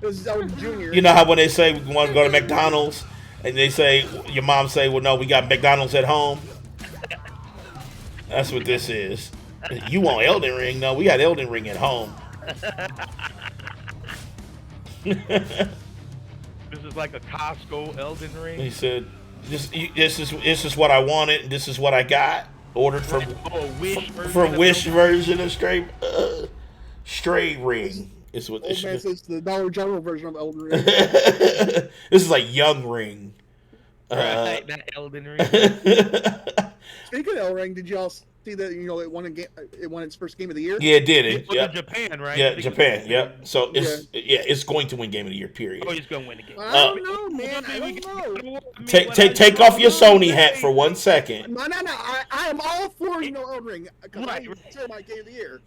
This is Elden Jr. You know how when they say we want to go to McDonald's and they say, your mom say, well, no, we got McDonald's at home. That's what this is. You want Elden Ring? No, we got Elden Ring at home. This is like a Costco Elden Ring. He said, this is what I wanted, and this is what I got. Ordered from Wish version of Stray Ring. Is what this is. It's the Dollar General version of Elden Ring. This is like Young Ring. Right, not Elden Ring. Speaking of Elden Ring, did y'all see that it won its first game of the year? Yeah, it did. It was in Japan, right? Yeah, Japan. Yep. So it's going to win Game of the Year. Period. Oh, it's going to win the game. I don't know, man. I don't know. Take off your Sony hat for 1 second. No. I am all for Elden Ring because I consider my Game of the Year.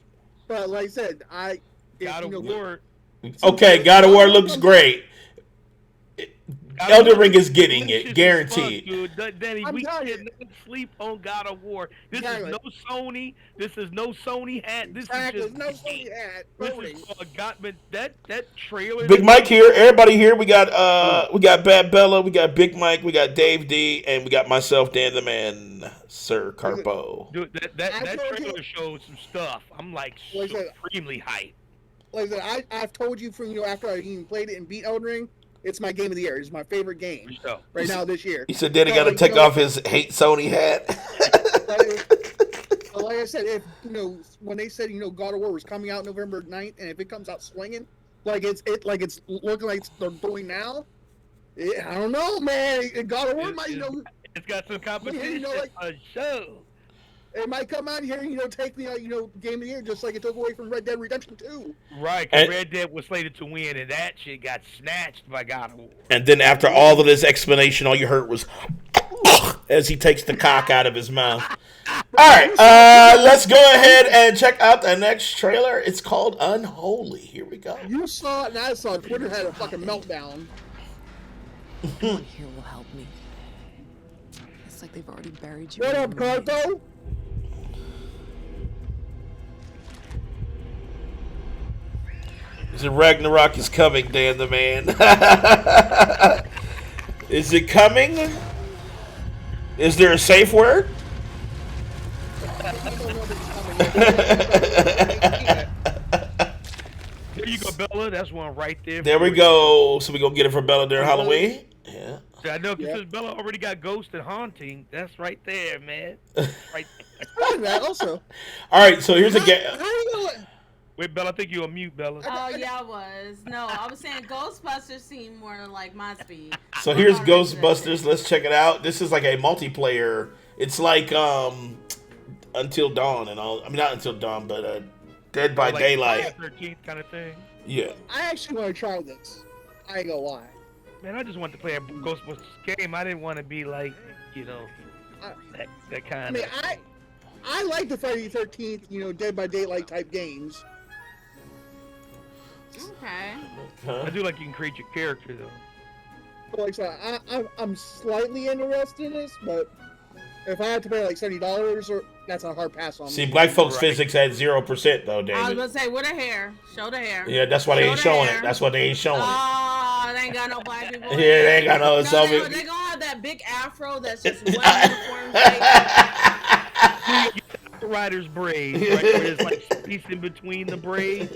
But like I said, God of War. Okay, God of War looks great. Elden Ring is getting it, guaranteed. Dude, Danny, I'm we telling cannot sleep on God of War. This Exactly. is no Sony. This is no Sony hat. This Exactly. is just No Sony hat. This Totally. is but that trailer. Big Mike here. Everybody here. We got Bad Bella. We got Big Mike. We got Dave D. And we got myself, Dan the Man, Sir Carpo. Dude, that trailer shows some stuff. I'm like supremely hyped. Like I said, I've told you from after I even played it and beat Elden Ring, it's my game of the year. It's my favorite game right now this year. He said Danny got to take off his hate Sony hat. Like I said, if when they said God of War was coming out November 9th, and if it comes out swinging, like it's looking like they're doing now, I don't know, man. God of War might it's got some competition. A show. It might come out here and take the game of the year just like it took away from Red Dead Redemption 2. Right, because Red Dead was slated to win, and that shit got snatched by God of War. And then after all of this explanation, all you heard was as he takes the cock out of his mouth. All right, let's go ahead and check out the next trailer. It's called Unholy. Here we go. You saw it, and I saw it. Twitter had a fucking meltdown. No one here will help me. It's like they've already buried you. What up, Carpo? Is it Ragnarok is coming, Dan the Man? Is it coming? Is there a safe word? There you go, Bella. That's one right there. There we go. So we gonna get it for Bella during Halloween? Yeah. I know, because Bella already got Ghost and Haunting. That's right there, man. Right there. That also. All right, so here's a game. Wait, Bella, I think you're on mute, Bella. Oh, yeah, I was. No, I was saying Ghostbusters seemed more like my speed. So here's Ghostbusters. Let's check it out. This is like a multiplayer. It's like Until Dawn and all. I mean, not Until Dawn, but Dead by Daylight. 13th kind of thing. Yeah. I actually want to try this. I ain't gonna lie. Man, I just wanted to play a Ghostbusters game. I didn't want to be like, that kind of. I mean, I like the Friday the 13th, Dead by Daylight type games. Okay. I do like you can create your character though. Like I said, I'm slightly interested in this, but if I had to pay like $70, that's a hard pass on me. See, black folks' physics had 0% though, David. I was gonna say, with the hair, show the hair. Yeah, that's why they ain't showing it. That's why they ain't showing it. Oh, they ain't got no black people. Yeah, they ain't got no. No, they gonna have that big afro that's just one uniform shape. Rider's braids, right? Where there's like space in between the braids.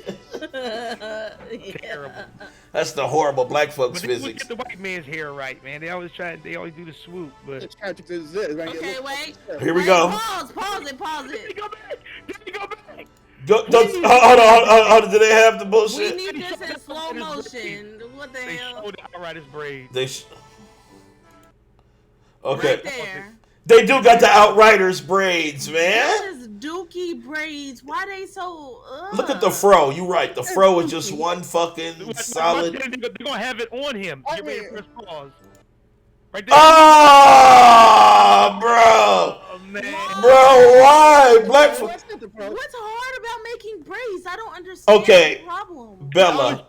Terrible. That's the horrible black folks' But physics. Get the white man's hair right, man. They always do the swoop, but Okay, wait. Here we go. Pause it. Go back. Hold on. Do they have the bullshit? We need this in slow motion. What the hell? They showed the Outriders braids. Okay. Right there. They do got the Outriders braids, man. That is dookie braids. Why they so? Look at the fro. You right. The fro is just one fucking solid. They're gonna have it on him. Get ready to press pause. Right there. Oh, bro. Oh, man. Bro, why? Black What's hard about making braids? I don't understand. Okay, the problem. Bella.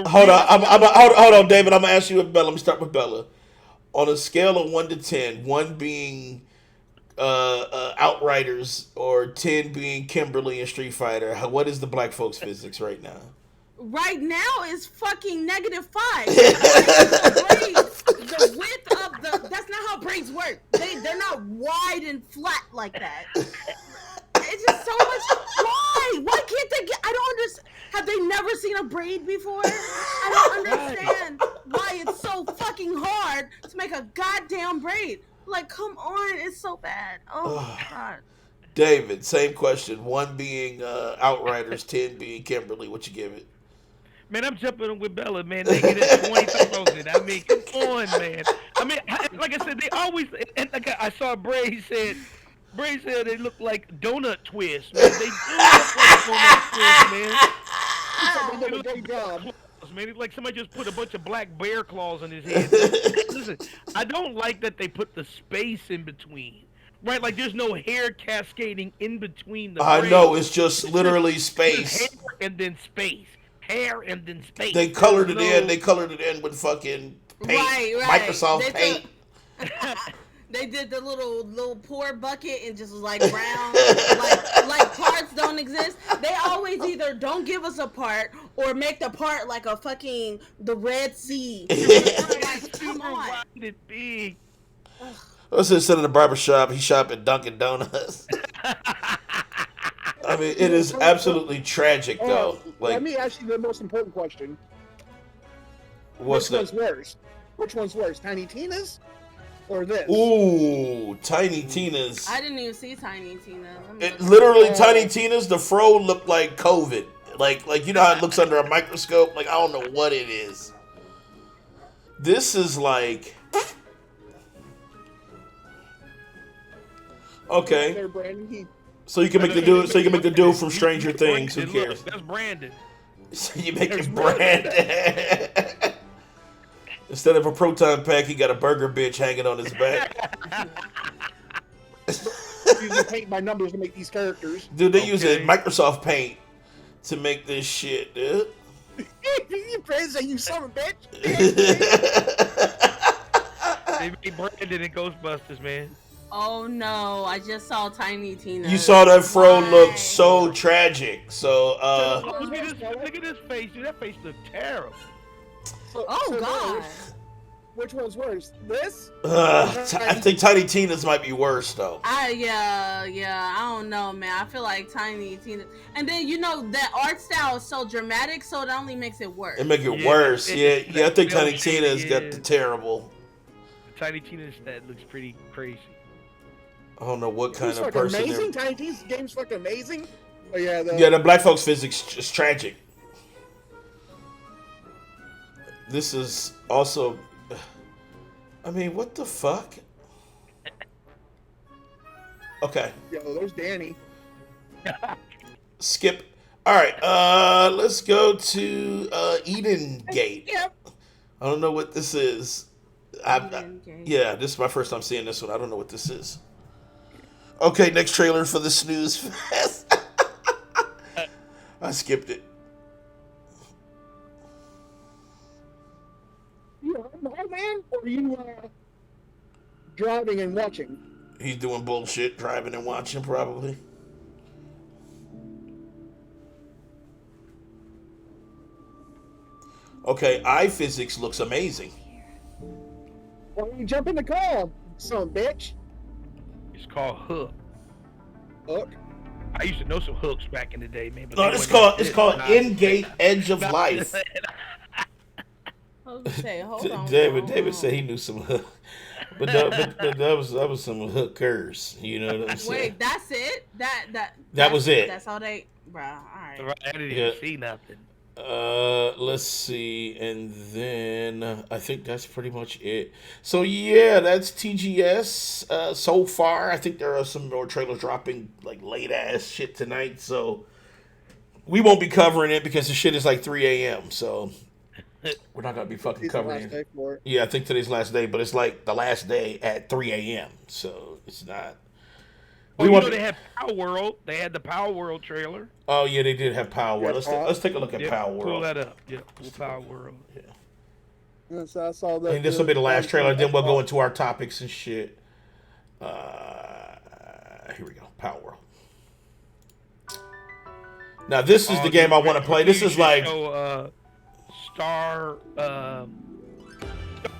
Hold on. Hold on, David. I'm gonna ask you with Bella. Let me start with Bella. On a scale of 1 to 10, 1 being Outriders or 10 being Kimberly and Street Fighter, what is the black folks' physics right now? Right now is fucking -5. The width of that's not how braids work. They're not wide and flat like that. It's just so much. Why? Why can't they get? I don't understand. Have they never seen a braid before? I don't understand why it's so fucking hard to make a goddamn braid. Like, come on, it's so bad. Oh my god. David, same question. 1 being Outriders, 10 being Kimberly. What you give it? Man, I'm jumping in with Bella, man. They get it 20,000. I mean, come on, man. I mean, like I said, they always. And like I saw Bray said they look like donut twists, man. They do look like donut twists, man. They do a great job. Man, it's like somebody just put a bunch of black bear claws on his head. Listen, I don't like that they put the space in between. Right, like there's no hair cascading in between the I braids. know, it's just literally space. Hair and then space. Hair and then space. They colored it in. They colored it in with fucking Paint, Right. Microsoft Paint. They did the little pour bucket and just was like brown, like parts don't exist. They always either don't give us a part or make the part like a fucking the Red Sea. Like, come on. Big. Let's say instead of the barbershop, he shop at Dunkin' Donuts. I mean, it is absolutely tragic, though. Like, let me ask you the most important question. What's Which one's worse? Which one's worse, Tiny Tina's or this? Ooh, Tiny Tina's. I didn't even see Tiny Tina. Literally, Tiny Tina's, the fro looked like COVID. Like you know how it looks under a microscope? Like, I don't know what it is. This is like... Okay. So you can make the dude. So you can make the dude from Stranger Things. Who cares? That's Brandon. So you make it Brandon. Instead of a proton pack, he got a burger bitch hanging on his back. Using paint by numbers to make these characters. Dude, they use Microsoft Paint to make this shit, dude. You praise you son of a bitch. They made Brandon in Ghostbusters, man. Oh no! I just saw Tiny Tina. You saw that fro look so tragic. So look at his face. Dude, that face looked terrible. Oh God! Which one's worse? This? I think Tiny Tina's might be worse though. Yeah. I don't know, man. I feel like Tiny Tina, and then you know that art style is so dramatic, so it only makes it worse. It make it worse. Yeah. I think Tiny Tina's got the terrible. Tiny Tina's that looks pretty crazy. I don't know what kind of person. Amazing. Tiny Tina's game's fucking amazing. Oh yeah. The black folks physics is tragic. This is also. I mean, what the fuck? Okay. Yo, there's Danny. Skip. All right. Let's go to Eden Gate. Yep. I don't know what this is. Yeah, this is my first time seeing this one. I don't know what this is. Okay, next trailer for the snooze fest. I skipped it. You on man, or are you driving and watching? He's doing bullshit, driving and watching, probably. Okay, iPhysics looks amazing. Why don't you jump in the car, son of a bitch? It's called Hook. Hook? I used to know some hooks back in the day, man. But no, it's called In-Gate Edge of Life. Hold on. David said he knew some hook, but that was some hookers. You know what I'm saying? Wait, that's it? That was it. That's all they, bro. All right. I didn't even see nothing. Let's see, and then I think that's pretty much it. So yeah, that's TGS so far. I think there are some more trailers dropping like late ass shit tonight, so we won't be covering it because the shit is like 3 a.m. So we're not gonna be fucking covering it. Yeah, I think today's last day, but it's like the last day at 3 a.m. So it's not. They had Power World. They had the Power World trailer. Oh yeah, they did have Power World. Let's take a look at Power World. Pull that up. Yeah, pull Power World. Yeah. Yes, I saw that. And this will be the last trailer. Then we'll go into our topics and shit. Here we go. Power World. Now this is the game I want to play. This is like Star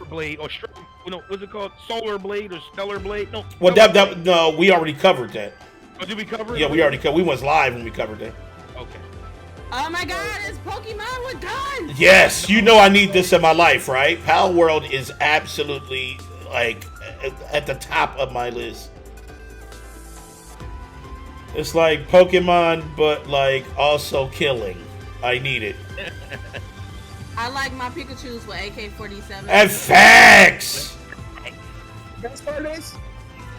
Blade or what's it called? Solar Blade or Stellar Blade? No. Well, no, we already covered that. Oh, did we cover it? Yeah, we already covered. We was live when we covered that. Okay. Oh my God, it's Pokemon with guns. Yes, you know I need this in my life, right? Power World is absolutely like at the top of my list. It's like Pokemon, but like also killing. I need it. I like my Pikachus with AK-47. And facts. Best part is,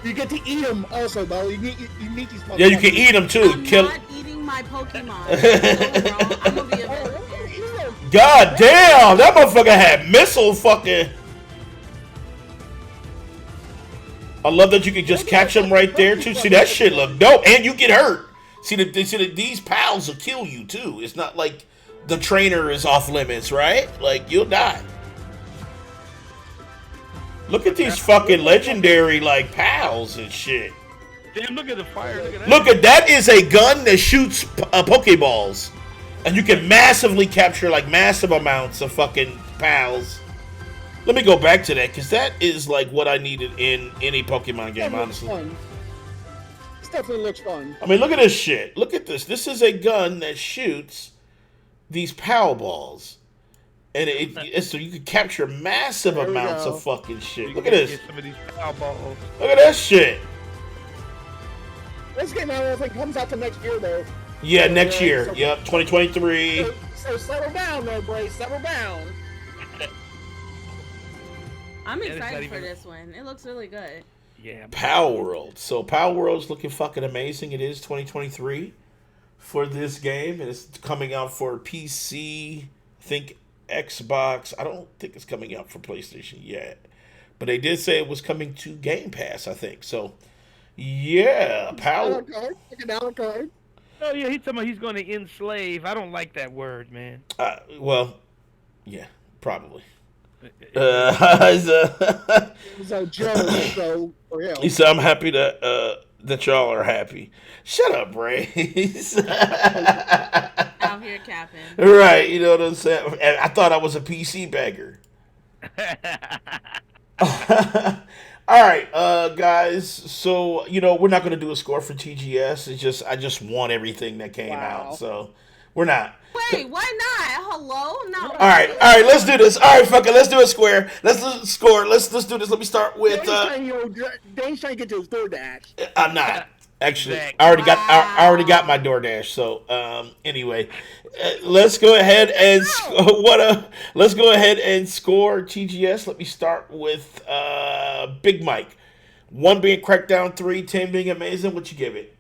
you get to eat them also, though. You meet these. Yeah, you can eat them too. I'm not eating my Pokemon. I'm gonna be a vegetarian. God damn, that motherfucker had missile fucking. I love that you can just catch them right there too. See, that shit look dope, and you get hurt. See that these pals will kill you too. It's not like the trainer is off limits, right? Like you'll die. Look at these fucking legendary like pals and shit. Damn, look at the fire. Look at that. Look at that is a gun that shoots Pokeballs. And you can massively capture like massive amounts of fucking pals. Let me go back to that because that is like what I needed in any Pokemon game, honestly. This definitely looks fun. I mean, look at this shit. Look at this. This is a gun that shoots these Power Balls. And so you can capture massive amounts of fucking shit. Look at this. Get some of these Power Balls. Look at that shit. This game, I don't think, comes out to next year, though. Yeah, next year. Yep, 2023. So settle down, though, Bray. Settle down. I'm excited for this one. It looks really good. Yeah. Power World. So Power World's looking fucking amazing. It is 2023 for this game, and it's coming out for PC. I think Xbox. I don't think it's coming out for PlayStation yet, but they did say it was coming to Game Pass. I think so. Yeah, Power. Card. Oh yeah, he's talking about he's going to enslave. I don't like that word, man. Well, yeah, probably. So Joe, so for him. He said, "I'm happy that y'all are happy." Shut up, Brace. Out here capping. Right, you know what I'm saying? I thought I was a PC bagger. All right, guys. So we're not gonna do a score for TGS. It's just I just want everything that came out. So we're not. Wait, why not? Hello, no. All right. Let's do this. All right, fuck it. Let's do a square. Let's do a score. Let's do this. Let me start with. Dane's trying to get to his DoorDash. I'm not. Actually, I already got my DoorDash. So anyway, let's go ahead and let's go ahead and score TGS. Let me start with Big Mike. 1 being Crackdown 3, 10 being amazing. What you give it?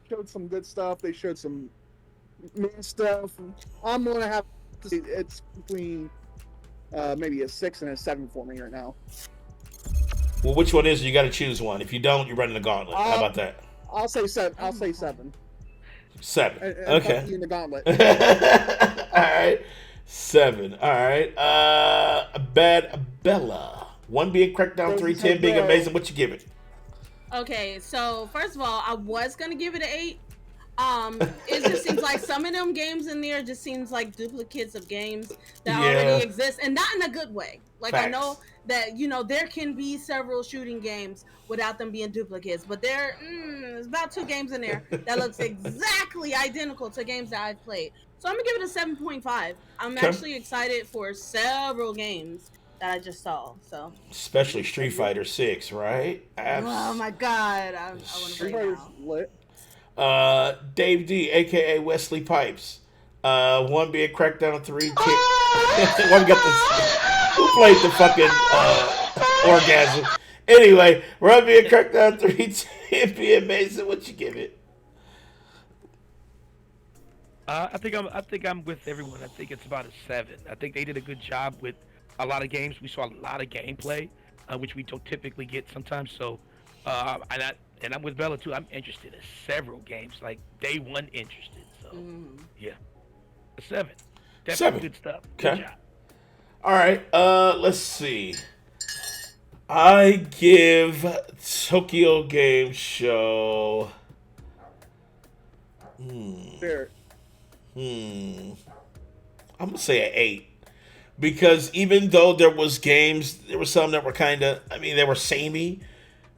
Showed some good stuff. They showed some new stuff. I'm gonna have to see. It's between maybe a 6 and a 7 for me right now. Well, which one is it? You got to choose one. If you don't, you're running the gauntlet. How about that? I'll say 7. I'll say 7. 7. And Okay. in the gauntlet. All right. 7. All right. Bad Bella. 1 being Crackdown 3, 10 being amazing. What you give it? Okay, so first of all, I was gonna give it an 8. It just seems like some of them games in there just seems like duplicates of games that already exist, and not in a good way. Like Facts. I know that there can be several shooting games without them being duplicates, but there's about 2 games in there that looks exactly identical to games that I've played. So I'm gonna give it a 7.5. I'm actually excited for several games that I just saw. So especially Street Fighter 6, right? Oh my god, I want to play now. Dave D, aka Wesley Pipes. 1 being Crackdown 3. One got this. Who played the fucking orgasm? Anyway, 1 being Crackdown 3, 10 being amazing. What you give it? I think I'm with everyone. I think it's about a 7. I think they did a good job with a lot of games. We saw a lot of gameplay, which we don't typically get sometimes. So, and I'm with Bella too. I'm interested in several games, like day one interested. So, yeah, a 7. Definitely 7. Good stuff. Okay. Good job. All right. Let's see. I give Tokyo Game Show. I'm gonna say an 8. Because even though there was games, there were some that were they were samey.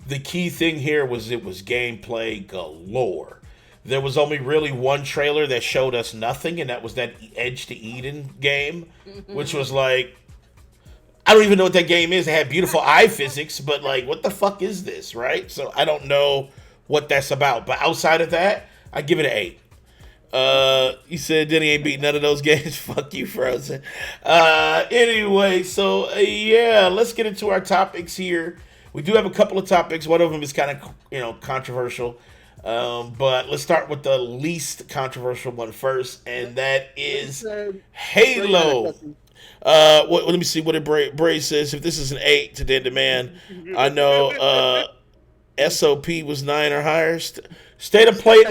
The key thing here was it was gameplay galore. There was only really one trailer that showed us nothing, and that was that Edge to Eden game, which was like, I don't even know what that game is. It had beautiful eye physics, but like, what the fuck is this, right? So I don't know what that's about. But outside of that, I give it an 8. He said Denny ain't beat none of those games. Fuck you, Frozen. Anyway, so yeah, let's get into our topics here. We do have a couple of topics. One of them is kind of controversial, but let's start with the least controversial one first, and that is Halo. Let me see what Bray says. If this is an 8 to Dead Demand, I know SOP was 9 or higher. State of Play,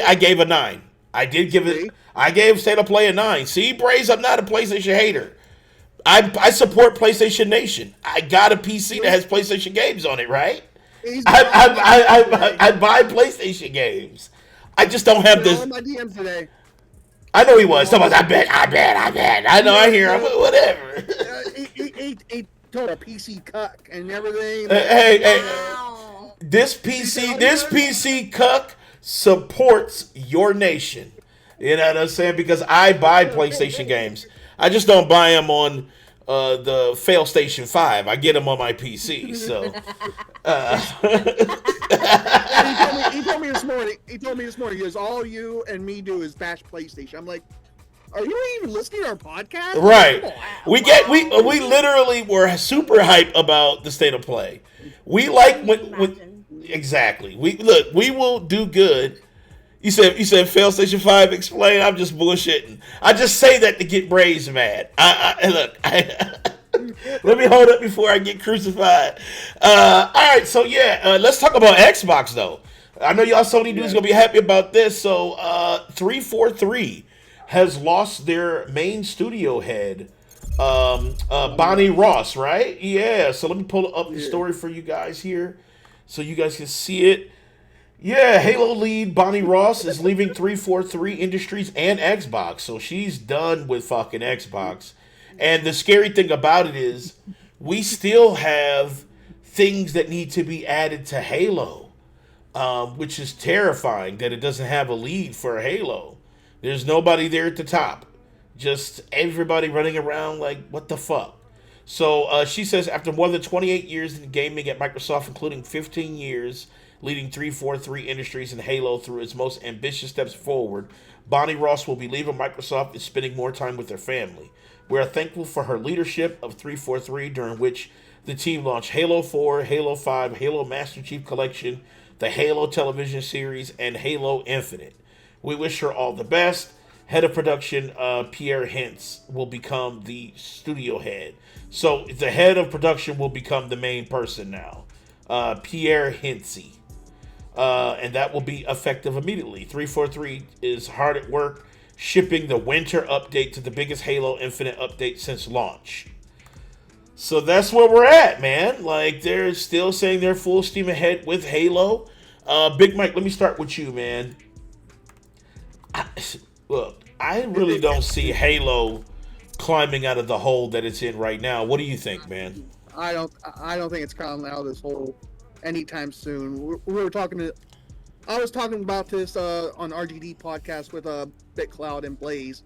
I gave a 9. I did give it. I gave State of Play a 9. See, Braze, I'm not a PlayStation hater. I support PlayStation Nation. I got a PC that has PlayStation games on it, right? I buy PlayStation games. I just don't have all this. my DMs today. I know he was. Somebody's, I bet. I know, I hear him. Whatever. He told a PC cuck and everything. Hey, this PC cuck supports your nation. You know what I'm saying? Because I buy PlayStation games. I just don't buy them on the Fail Station 5. I get them on my PC. So he told me this morning. He goes, all you and me do is bash PlayStation. I'm like, are you even listening to our podcast? Right. We literally were super hype about the state of play. We like when exactly. We will do good. You said Fail Station 5 explain. I'm just bullshitting. I just say that to get Braves mad. Let me hold up before I get crucified. All right, so let's talk about Xbox though. I know y'all Sony dudes gonna be happy about this. So 343 has lost their main studio head, Bonnie Ross, right? Yeah. So let me pull up the story for you guys here, so you guys can see it. Yeah, Halo lead Bonnie Ross is leaving 343 Industries and Xbox. So she's done with fucking Xbox. And the scary thing about it is we still have things that need to be added to Halo, which is terrifying that it doesn't have a lead for Halo. There's nobody there at the top. Just everybody running around like, what the fuck? So she says, after more than 28 years in gaming at Microsoft, including 15 years leading 343 Industries and Halo through its most ambitious steps forward, Bonnie Ross will be leaving Microsoft and spending more time with her family. We are thankful for her leadership of 343, during which the team launched Halo 4, Halo 5, Halo Master Chief Collection, the Halo television series, and Halo Infinite. We wish her all the best. Head of production, Pierre Hintz, will become the studio head. So the head of production will become the main person now, Pierre Hintze. And that will be effective immediately. 343 is hard at work shipping the winter update to the biggest Halo Infinite update since launch. So that's where we're at, man. Like, they're still saying they're full steam ahead with Halo. Big Mike, let me start with you, man. Look, I really don't see Halo climbing out of the hole that it's in right now. What do you think, man? I don't think it's coming out of this hole anytime soon. We were talking to. I was talking about this on RGD podcast with BitCloud and Blaze.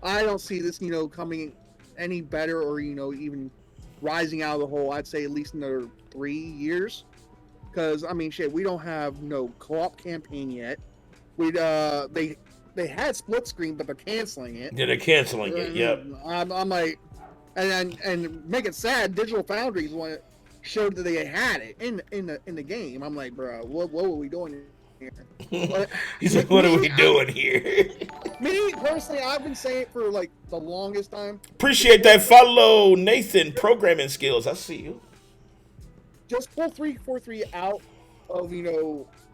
I don't see this, coming any better or even rising out of the hole. I'd say at least another 3 years, because I mean, shit, we don't have no co-op campaign yet. They had split screen, but they're canceling it. Yeah, they're canceling it. Yep. I'm like, and make it sad. Digital Foundries showed that they had it in the game. I'm like, bro, what were we doing here? He's like, what are we doing here? Me personally, I've been saying it for like the longest time. Appreciate that follow, Nathan. Programming skills. I see you. Just pull 343 out of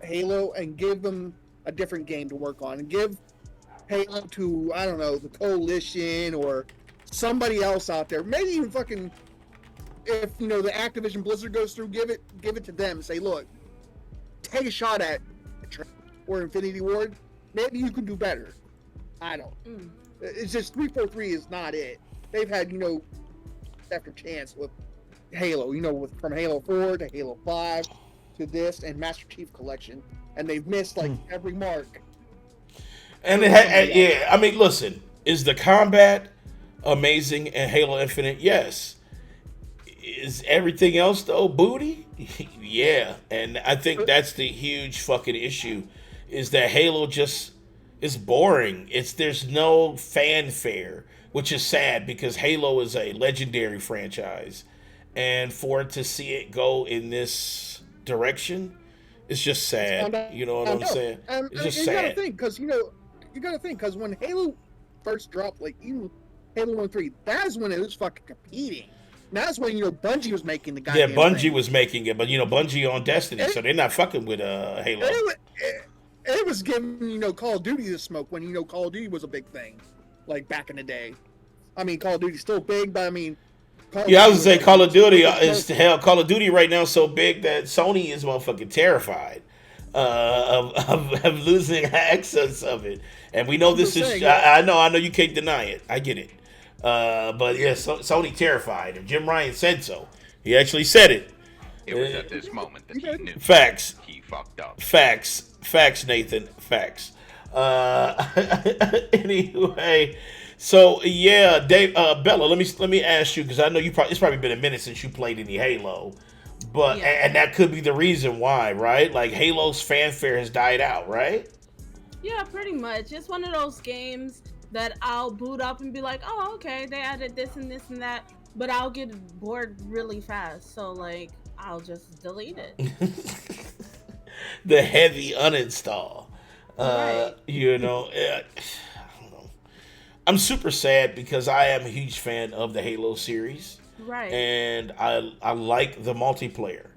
Halo and give them a different game to work on, and give Halo to, I don't know, the Coalition or somebody else out there. Maybe even fucking, if the Activision Blizzard goes through, give it to them and say, look, take a shot at or Infinity Ward. Maybe you can do better. I don't. It's just 343 is not it. They've had after chance with Halo. From Halo 4 to Halo 5 to this and Master Chief Collection, and they've missed like every mark. And yeah, I mean, listen, is the combat amazing in Halo Infinite? Yes. Is everything else though booty? Yeah, and I think that's the huge fucking issue, is that Halo just is boring. There's no fanfare, which is sad because Halo is a legendary franchise, and for it to see it go in this direction, it's just sad. You know what I'm saying? It's just sad. You gotta think, because when Halo first dropped, like even Halo 1 3, that's when it was fucking competing. That's when Bungie was making the goddamn Bungie was making it, but Bungie on Destiny, so they're not fucking with Halo. It was giving Call of Duty the smoke when Call of Duty was a big thing, like back in the day. I mean, Call of Duty's still big, but I mean, Yeah, I was gonna say Call of Duty is hell. Call of Duty right now is so big that Sony is motherfucking terrified of losing access of it, and we know I'm this just is. saying, yeah. I know you can't deny it. I get it, but yeah, Sony terrified, and Jim Ryan said so. He actually said it. It was at this moment that he knew Facts. he fucked up. Facts, Nathan. Facts. Anyway, so yeah, Dave, Bella, let me ask you, because I know it's probably been a minute since you played any Halo, but and that could be the reason why, right? Like Halo's fanfare has died out, right? Yeah, pretty much. It's one of those games that I'll boot up and be like, oh, okay, they added this and this and that, but I'll get bored really fast. So like, I'll just delete it. The heavy uninstall. Right. You know, I don't know. I'm super sad because I am a huge fan of the Halo series. Right. And I like the multiplayer.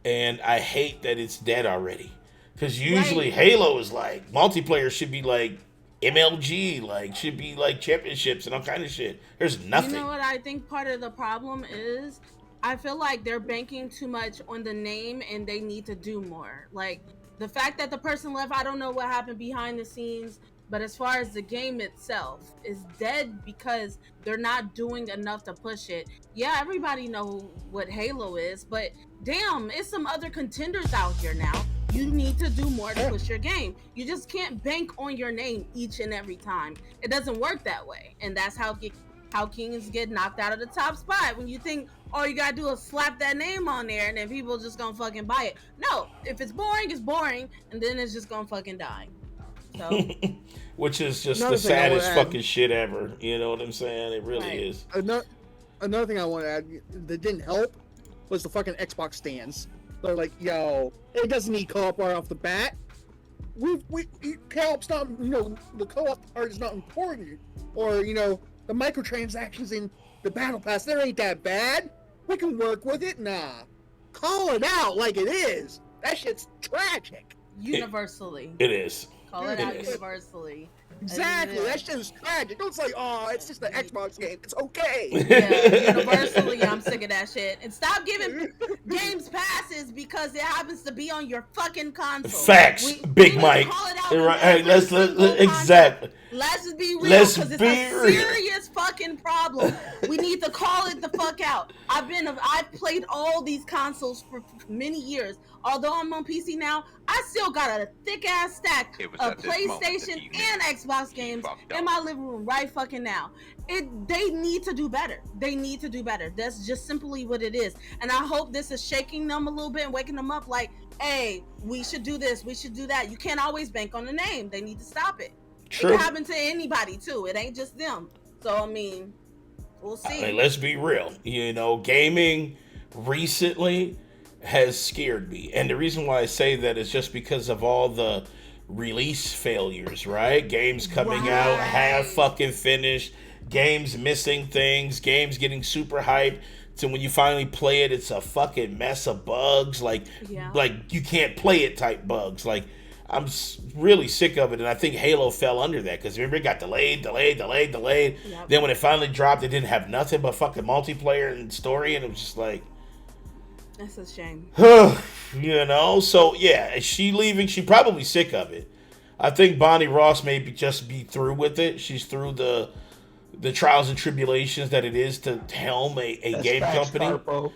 And I hate that it's dead already. Because usually Halo is like, multiplayer should be like MLG, like should be like championships and all kind of shit. There's nothing. You know what I think part of the problem is? I feel like they're banking too much on the name and they need to do more. Like the fact that the person left, I don't know what happened behind the scenes, but as far as the game itself is dead because they're not doing enough to push it. Yeah, everybody know what Halo is, but damn, it's some other contenders out here now. You need to do more to push your game. You just can't bank on your name each and every time. It doesn't work that way. And that's how Kings get knocked out of the top spot. When you think all you gotta do is slap that name on there and then people just gonna fucking buy it. No, if it's boring, and then it's just gonna fucking die. So which is just Another the thing I saddest wanna add- fucking shit ever. You know what I'm saying? It really is. Another thing I want to add that didn't help was the fucking Xbox stands. They're like, yo, it doesn't need co-op right off the bat. Co-op's not, the co-op part is not important. Or, the microtransactions in the battle pass, they ain't that bad. We can work with it. Nah. Call it out like it is. That shit's tragic. Universally. It is. Call it out universally. Exactly. That shit is tragic. Don't say, oh, it's just an Xbox game. It's okay. Yeah, universally, I'm sick of that shit. And stop giving games passes because it happens to be on your fucking console. Facts, Big Mike. Hey, let's exactly. Let's just be real, Let's because it's be a real. serious fucking problem. We need to call it the fuck out. I've played all these consoles for many years. Although I'm on PC now, I still got a thick ass stack of PlayStation and Xbox games in my living room right fucking now. They need to do better. They need to do better. That's just simply what it is. And I hope this is shaking them a little bit and waking them up like, hey, we should do this, we should do that. You can't always bank on the name. They need to stop it. True. It can happen to anybody too. It ain't just them. So I mean, we'll see. I mean, let's be real. Gaming recently has scared me. And the reason why I say that is just because of all the release failures, right? Games coming out half fucking finished, games missing things, games getting super hyped. So when you finally play it, it's a fucking mess of bugs. Like you can't play it type bugs. Like, I'm really sick of it, and I think Halo fell under that, because remember, it got delayed. Yep. Then when it finally dropped, it didn't have nothing but fucking multiplayer and story, and it was just like... That's a shame. So yeah, is she leaving? She probably sick of it. I think Bonnie Ross may just be through with it. She's through the trials and tribulations that it is to helm a game company. Carpo.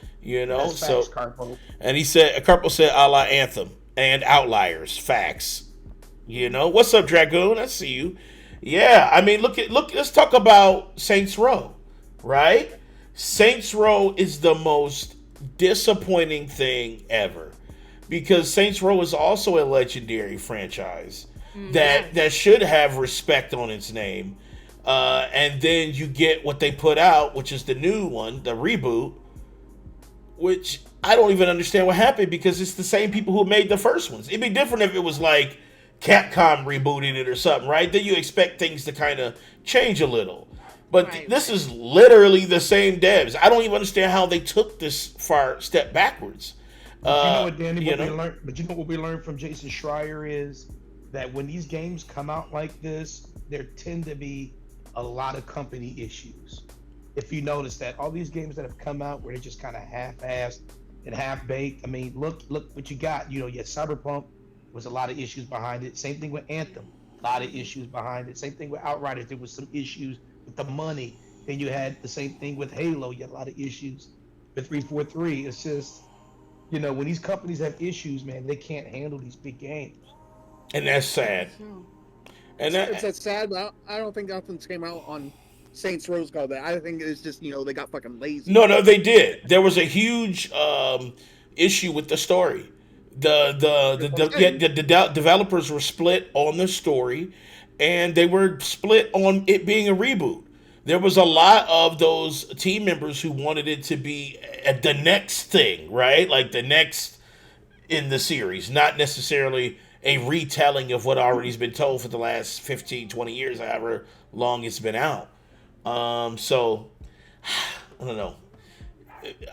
And he said, Carpo said, a la Anthem and Outliers. Facts. What's up, Dragoon? I see you. Yeah, I mean, look. Let's talk about Saints Row, right? Saints Row is the most disappointing thing ever, because Saints Row is also a legendary franchise that should have respect on its name. And then you get what they put out, which is the new one, the reboot, which I don't even understand what happened, because it's the same people who made the first ones. It'd be different if it was like Capcom rebooting it or something, right? Then you expect things to kind of change a little. But this is literally the same devs. I don't even understand how they took this far step backwards. You know what, Danny? But you know what we learned from Jason Schreier is that when these games come out like this, there tend to be a lot of company issues. if you notice that all these games that have come out where they're just kind of half-assed and half-baked. I mean, look what you got. You had Cyberpunk was a lot of issues behind it. Same thing with Anthem, a lot of issues behind it. Same thing with Outriders. There was some issues with the money. Then you had the same thing with Halo. You had a lot of issues with 343. It's just, when these companies have issues, man, they can't handle these big games. And that's sad. And it's sad, but I don't think nothing's came out on Saints Row's called that. I think it's just they got fucking lazy. No, they did. There was a huge issue with the story. The developers were split on the story, and they were split on it being a reboot. There was a lot of those team members who wanted it to be the next thing, right? Like the next in the series, not necessarily a retelling of what already has been told for the last 15, 20 years, however long it's been out. So, I don't know.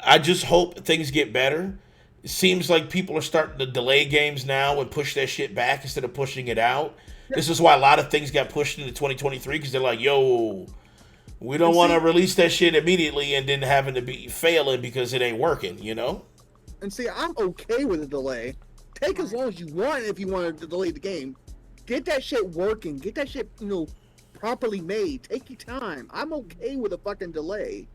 I just hope things get better. It seems like people are starting to delay games now and push that shit back instead of pushing it out. This is why a lot of things got pushed into 2023, because they're like, yo, we don't want to release that shit immediately and then having to be failing because it ain't working, And see, I'm okay with a delay. Take as long as you want if you want to delay the game. Get that shit working. Get that shit, properly made. Take your time. I'm okay with a fucking delay.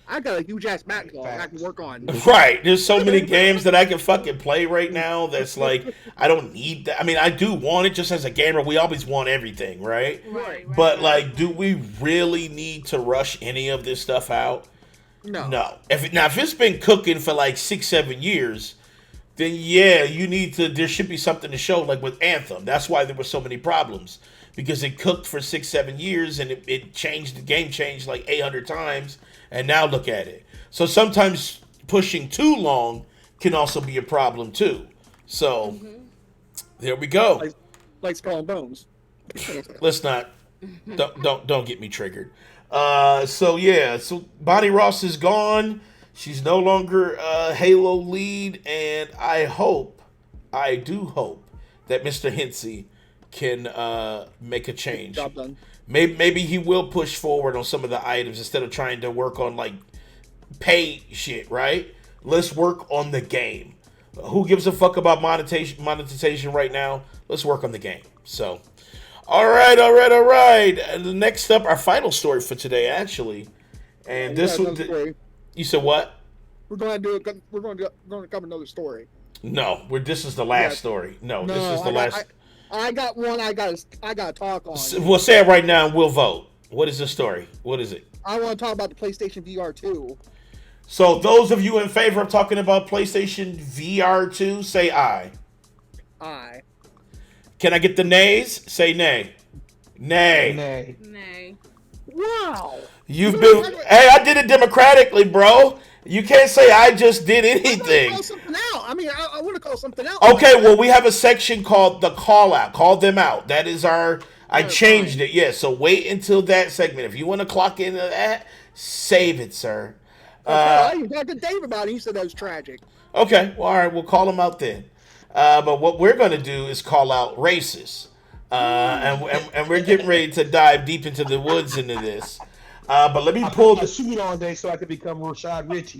I got a huge ass backlog I can work on. Right. There's so many games that I can fucking play right now that's like, I don't need that. I mean, I do want it just as a gamer. We always want everything, right? Right. But like, do we really need to rush any of this stuff out? No. If it's been cooking for like 6-7 years, then yeah, there should be something to show, like with Anthem. That's why there were so many problems, because it cooked for 6-7 years and it changed, the game changed like 800 times, and now look at it. So sometimes pushing too long can also be a problem too. So there we go. Like Skull and Bones. Let's not. Don't get me triggered. So Bonnie Ross is gone. She's no longer Halo lead, and I do hope that Mr. Hensey can make a change. Job done. Maybe he will push forward on some of the items instead of trying to work on like pay shit, right? Let's work on the game. Who gives a fuck about monetization right now? Let's work on the game. So, all right. Next up, our final story for today, actually, and this one. You said what? We're going to cover another story. No, this is the last story. No, this is the last. I got one. I got to talk on. We'll say it right now, and we'll vote. What is the story? What is it? I want to talk about the PlayStation VR 2. So those of you in favor of talking about PlayStation VR 2, say aye. Aye. Can I get the nays? Say nay. Nay. Nay. Wow. You've been. Hey, I did it democratically, bro. You can't say I just did anything. I something out. I mean, I want to call something out. Okay, well, we have a section called the call out. Call them out. That is our. I changed it. Yeah, so wait until that segment. If you want to clock into that, save it, sir. I even talked to Dave about it. He said that was tragic. Okay, well, all right, we'll call them out then. But what we're going to do is call out racists. And we're getting ready to dive deep into the woods into this. But let me pull the suit on day so I can become Rashad Ritchie.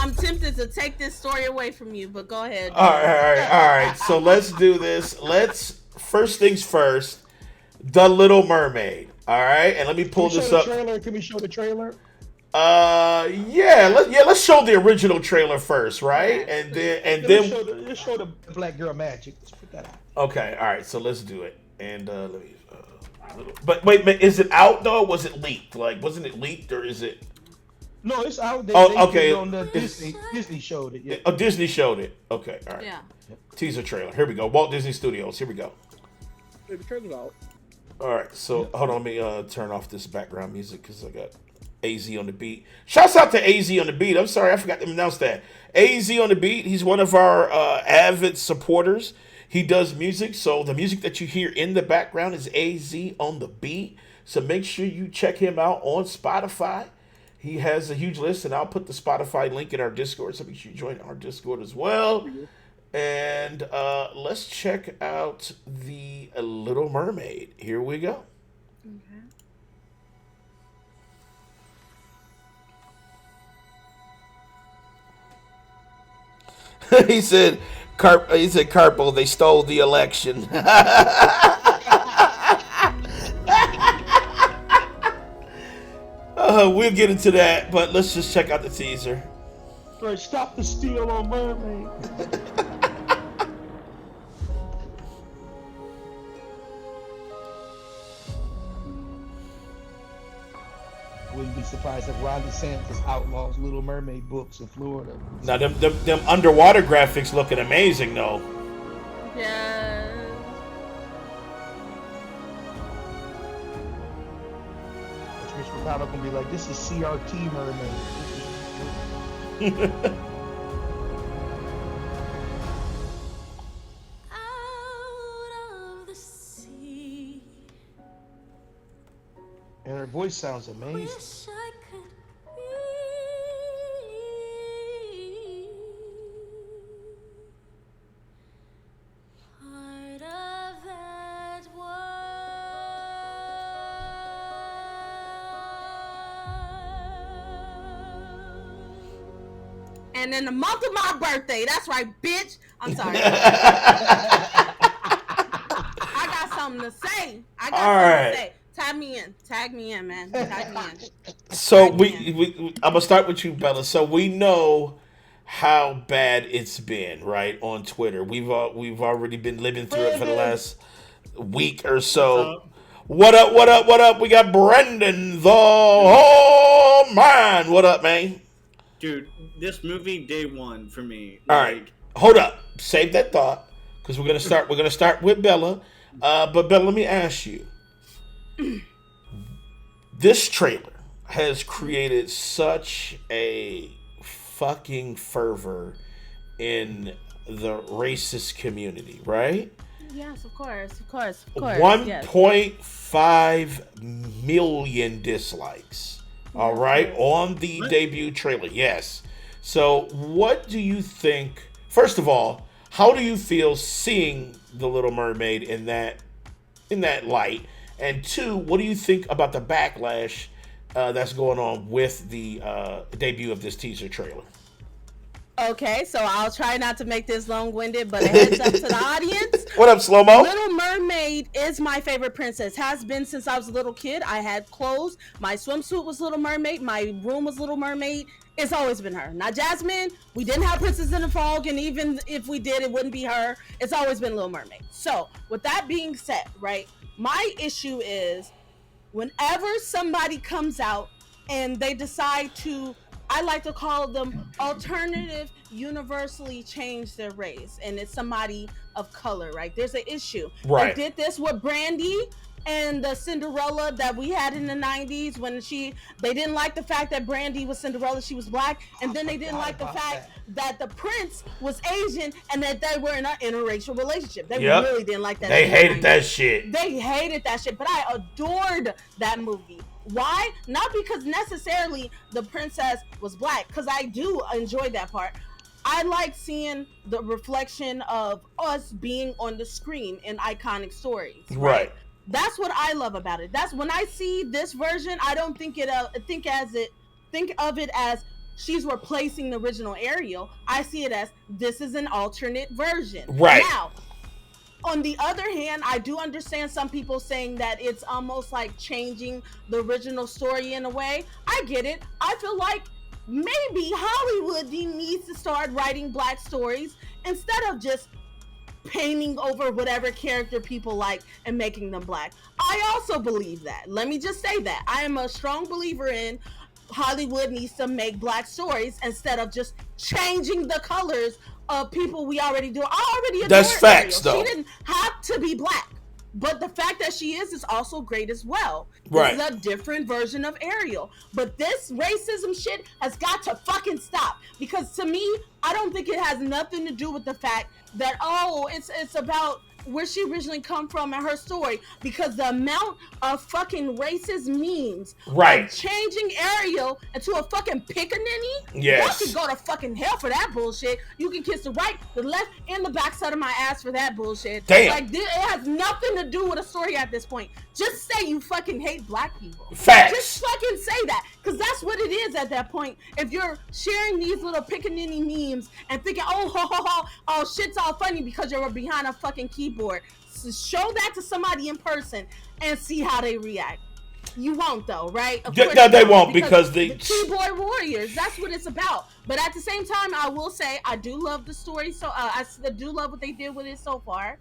I'm tempted to take this story away from you, but go ahead. All right. So let's do this. First things first, The Little Mermaid. All right, and let me pull this up. Can we show the trailer? Let's show the original trailer first, right? And then let's show the black girl magic. Let's put that out. Okay, all right. So let's do it. And let me. But wait, is it out though? Or was it leaked? Like, wasn't it leaked or is it? No, it's out. Okay. On the Disney showed it. Yeah. Oh, Disney showed it. Okay, all right. Yeah. Teaser trailer. Here we go. Walt Disney Studios. Here we go. The trailer's out. All right. So hold on. Let me turn off this background music because I got AZ on the beat. Shouts out to AZ on the beat. I'm sorry, I forgot to announce that. AZ on the beat. He's one of our avid supporters. He does music, so the music that you hear in the background is AZ on the beat. So make sure you check him out on Spotify. He has a huge list, and I'll put the Spotify link in our Discord, so make sure you join our Discord as well. And let's check out The Little Mermaid. Here we go. He said, Carpo, they stole the election. We'll get into that, but let's just check out the teaser. Right, stop the steal on Mermaid. I wouldn't be surprised if Ron DeSantis outlaws Little Mermaid books in Florida. Now, them underwater graphics looking amazing, though. Yeah. Rich McConnell gonna be like, this is CRT Mermaid. And her voice sounds amazing. And in the month of my birthday, that's right, bitch. I'm sorry. I got something to say. To say. Tag me in, man. Tag me in. So I'm gonna start with you, Bella. So we know how bad it's been, right, on Twitter. We've already been living through it for the last week or so. What up? We got Brendan, the whole man. What up, man? Dude, this movie, day one for me. All right, hold up. Save that thought, because we're gonna start with Bella. But Bella, let me ask you. This trailer has created such a fucking fervor in the racist community, right? Yes, of course. 1.5 million dislikes. All right, on the debut trailer. Yes. So, what do you think? First of all, how do you feel seeing The Little Mermaid in that light? And two, what do you think about the backlash that's going on with the debut of this teaser trailer? Okay, so I'll try not to make this long-winded, but a heads up to the audience. What up, Slow-Mo? Little Mermaid is my favorite princess. Has been since I was a little kid. I had clothes. My swimsuit was Little Mermaid. My room was Little Mermaid. It's always been her. Now, Jasmine, we didn't have Princess in the Frog, and even if we did, it wouldn't be her. It's always been Little Mermaid. So, with that being said, right, my issue is whenever somebody comes out and they decide to, I like to call them alternative, universally change their race, and it's somebody of color, right? There's an issue. Right. They did this with Brandy and the Cinderella that we had in the 90s when they didn't like the fact that Brandy was Cinderella, she was black, and then they didn't like the fact that the prince was Asian and that they were in an interracial relationship. They really didn't like that. They hated that shit. They hated that shit, but I adored that movie. Why? Not because necessarily the princess was black, because I do enjoy that part. I like seeing the reflection of us being on the screen in iconic stories. Right. That's what I love about it. That's when I see this version, I don't think of it as she's replacing the original Ariel. I see it as this is an alternate version. Right. Now, on the other hand, I do understand some people saying that it's almost like changing the original story in a way. I get it. I feel like maybe Hollywood needs to start writing black stories instead of just painting over whatever character people like and making them black. I also believe that. Let me just say that. I am a strong believer in Hollywood needs to make black stories instead of just changing the colors of people we already do. I already adore That's facts, Ariel. though. She didn't have to be black, but the fact that she is also great as well. Right. This is a different version of Ariel, but this racism shit has got to fucking stop, because to me, I don't think it has nothing to do with the fact that it's about where she originally come from and her story, because the amount of fucking racist memes Right. of changing Ariel into a fucking pickaninny. Yes. Y'all can go to fucking hell for that bullshit. You can kiss the right, the left, and the backside of my ass for that bullshit. Damn. Like, it has nothing to do with a story at this point. Just say you fucking hate black people. Facts. Just fucking say that, because that's what it is at that point. If you're sharing these little pickaninny memes and thinking, oh, ho, ho, ho, oh, shit's all funny because you're behind a fucking keyboard. So show that to somebody in person and see how they react. You won't, though, right? No, they won't, because the keyboard warriors. That's what it's about. But at the same time, I will say I do love the story. So I do love what they did with it so far.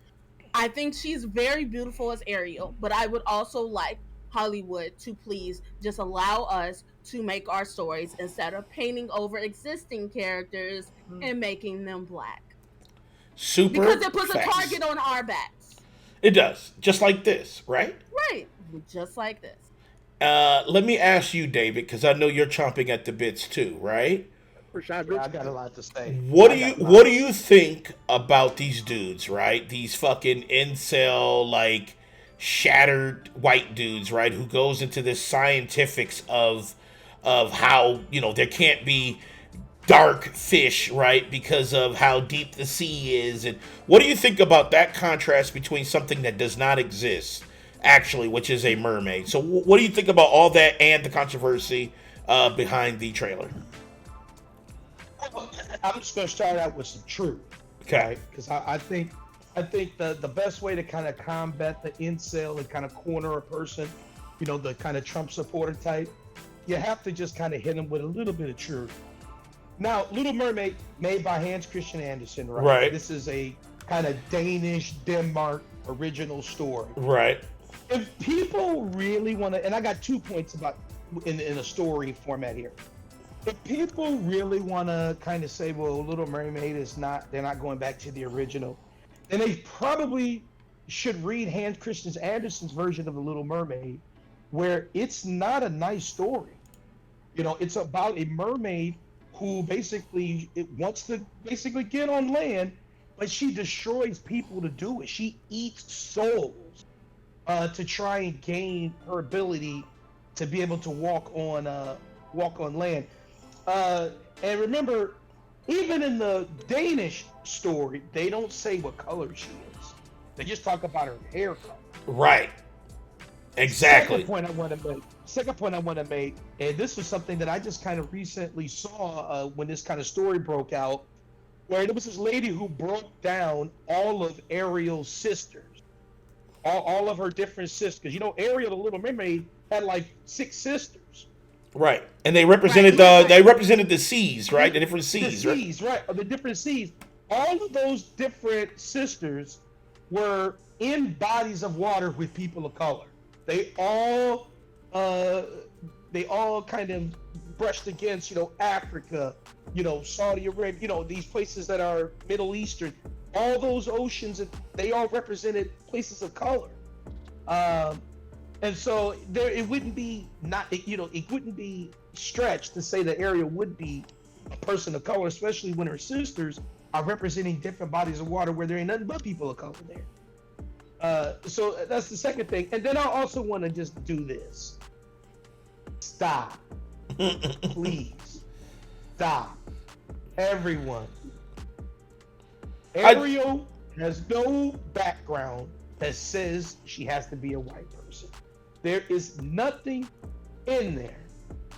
I think she's very beautiful as Ariel, but I would also like Hollywood to please just allow us to make our stories instead of painting over existing characters and making them black. Super. Because it puts facts. a target on our backs. It does, just like this, right? Right, just like this. Let me ask you, David, because I know you're chomping at the bits too, right? I got a lot to say. What do you think about these dudes, right? These fucking incel, like, shattered white dudes, right? Who goes into this scientifics of how, there can't be dark fish, right? Because of how deep the sea is. And what do you think about that contrast between something that does not exist, actually, which is a mermaid? So what do you think about all that and the controversy behind the trailer? I'm just going to start out with some truth. Okay. Because I think the best way to kind of combat the incel and kind of corner a person, the kind of Trump supporter type, you have to just kind of hit them with a little bit of truth. Now, Little Mermaid, made by Hans Christian Andersen, right? Right. This is a kind of Danish, Denmark original story. Right. If people really want to, and I got 2 points about in a story format here. If people really want to kind of say, well, Little Mermaid they're not going back to the original, then they probably should read Hans Christian Andersen's version of The Little Mermaid, where it's not a nice story. It's about a mermaid who basically wants to get on land, but she destroys people to do it. She eats souls to try and gain her ability to be able to walk on land. And remember, even in the Danish story, they don't say what color she is. They just talk about her hair color. Right. Exactly. Second point I want to make, and this was something that I just kind of recently saw when this kind of story broke out, where there was this lady who broke down all of Ariel's sisters, all of her different sisters. Ariel, the Little Mermaid, had like 6 sisters. Right, and they represented the seas, right? The different seas, the seas, right? The different seas. All of those different sisters were in bodies of water with people of color. They all kind of brushed against, Africa, Saudi Arabia, these places that are Middle Eastern. All those oceans, they all represented places of color. And so it wouldn't be it wouldn't be stretched to say that Ariel would be a person of color, especially when her sisters are representing different bodies of water where there ain't nothing but people of color there. So that's the second thing. And then I also want to just do this. Stop. Please. Stop. Everyone. Ariel has no background that says she has to be a white person. There is nothing in there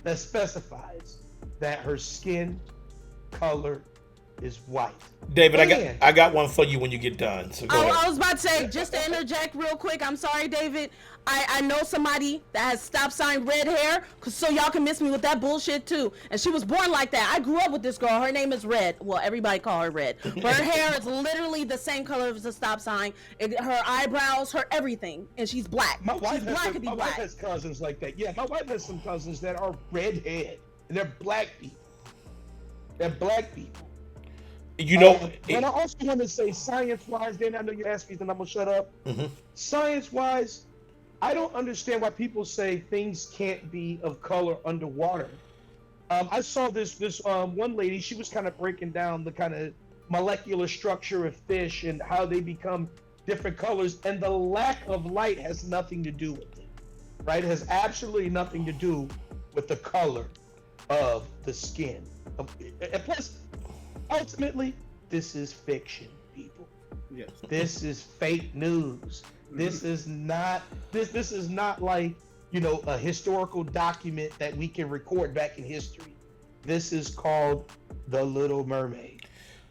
that specifies that her skin color is white. David, I got one for you when you get done. So go ahead. I was about to say, just to interject real quick, I'm sorry, David. I know somebody that has stop sign red hair, so y'all can miss me with that bullshit too. And she was born like that. I grew up with this girl. Her name is Red. Well, everybody call her Red. But her hair is literally the same color as the stop sign. Her eyebrows, her everything. And she's black. My wife has cousins like that. Yeah, my wife has some cousins that are redhead, and they're black people. They're black people. And I also want to say, science-wise, Dan, I know you asked me, then I'm gonna shut up. Mm-hmm. Science-wise, I don't understand why people say things can't be of color underwater. I saw this one lady. She was kind of breaking down the kind of molecular structure of fish and how they become different colors, and the lack of light has nothing to do with it, right? It has absolutely nothing to do with the color of the skin. And plus, ultimately, this is fiction, people. Yes. This is fake news. This is not this is not like, you know, a historical document that we can record back in history. This is called The Little Mermaid,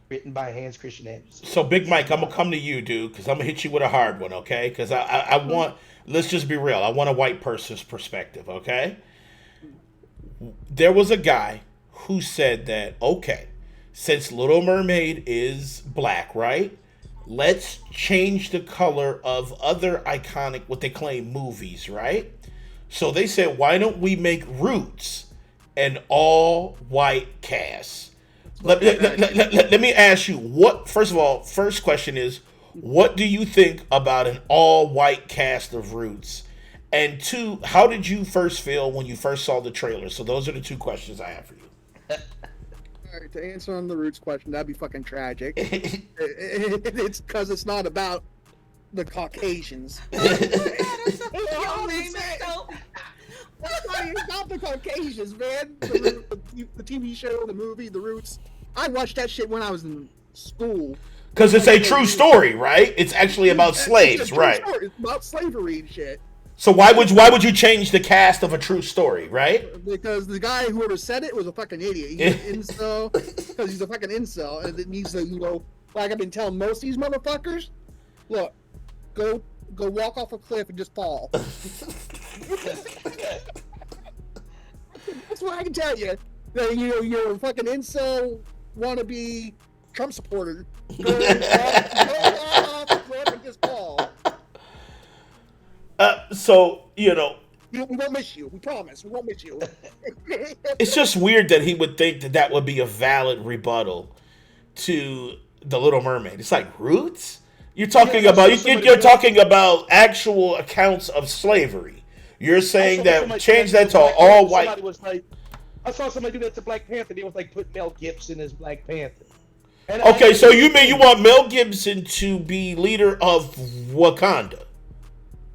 written by Hans Christian Andersen. So, Big Mike, I'm gonna come to you, dude, because I'm gonna hit you with a hard one, okay? Because I want, let's just be real. I want a white person's perspective, okay? There was a guy who said that, okay, since Little Mermaid is black, right? Let's change the color of other iconic, what they claim, movies, right? So they said, why don't we make Roots an all-white cast? Let me ask you, what, first of all, first question is, what do you think about an all-white cast of Roots? And two, how did you first feel when you first saw the trailer? So those are the two questions I have for you. All right, to answer on the Roots question, that'd be fucking tragic. It's because it's not about the Caucasians. It's not the Caucasians, man. The TV show, the movie, the Roots. I watched that shit when I was in school. Because it's a true story, right? It's actually about slaves, right? Story. It's about slavery and shit. So why would you change the cast of a true story, right? Because the guy whoever said it was a fucking idiot. He's an incel, because he's a fucking incel, and it needs to, you know, like I've been telling most of these motherfuckers, look, go walk off a cliff and just fall. That's what I can tell you. That, you know, you're a fucking incel, wannabe Trump supporter. Go off a cliff and just fall. So, you know, we won't miss you. We promise. We won't miss you. it's just weird that he would think that that would be a valid rebuttal to The Little Mermaid. It's like, Roots? You're talking you're talking about actual accounts of slavery. You're saying that change that to all white. I saw somebody do that to Black Panther. They was like, put Mel Gibson as Black Panther. And okay, so you mean you want Mel Gibson to be leader of Wakanda?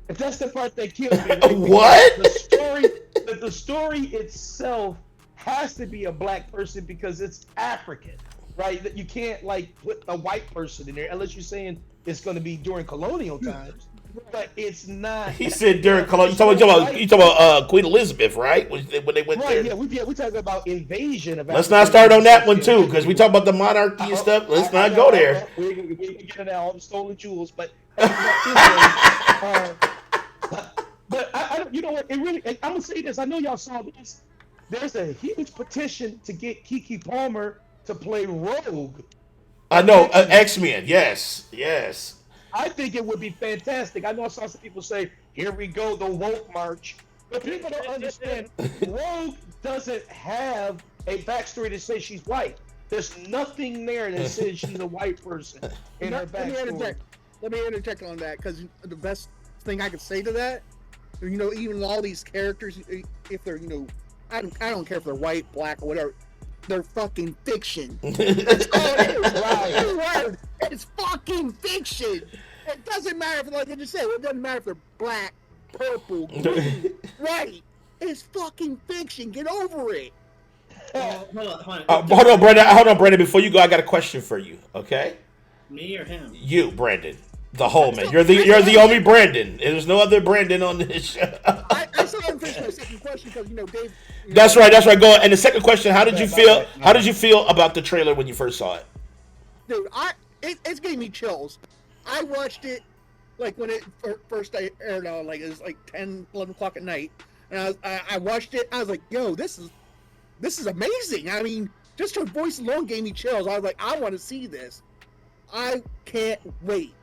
That's the part that kills me. What? The story itself has to be a black person because it's African, right? That you can't like put a white person in there unless you're saying it's going to be during colonial times. But it's not. He said during colonial. You talking about Queen Elizabeth, right? When they went there. Yeah, we talking about invasion of. Let's not start on that one too, because we talk about the monarchy and stuff. Let's not go there. We're gonna get into all the stolen jewels, but. But I, you know what? It really. I'm gonna say this. I know y'all saw this. There's a huge petition to get Keke Palmer to play Rogue. I know X-Men. Yes. I think it would be fantastic. I know I saw some people say, "Here we go, the woke march," but people don't understand. Rogue doesn't have a backstory to say she's white. There's nothing there that says she's a white person in her backstory. Let me interject on that, because the best thing I could say to that, you know, even all these characters, if they're, you know, I don't care if they're white, black, or whatever, they're fucking fiction. That's all it is. Right. It's fucking fiction. It doesn't matter if, like I just said, it doesn't matter if they're black, purple, green, white. It's fucking fiction. Get over it. Hold on, Brandon. Before you go, I got a question for you. Okay. Me or him? You, Brandon. The whole man. You're the only Brandon. There's no other Brandon on this show. I still haven't finished my second question because, you know, Dave. That's right. Go ahead. And the second question: How did you feel? How did you feel about the trailer when you first saw it? Dude, it's gave me chills. I watched it like when it first aired on, like it was like 10, 11 o'clock at night, and I watched it. I was like, yo, this is amazing. I mean, just her voice alone gave me chills. I was like, I want to see this. I can't wait.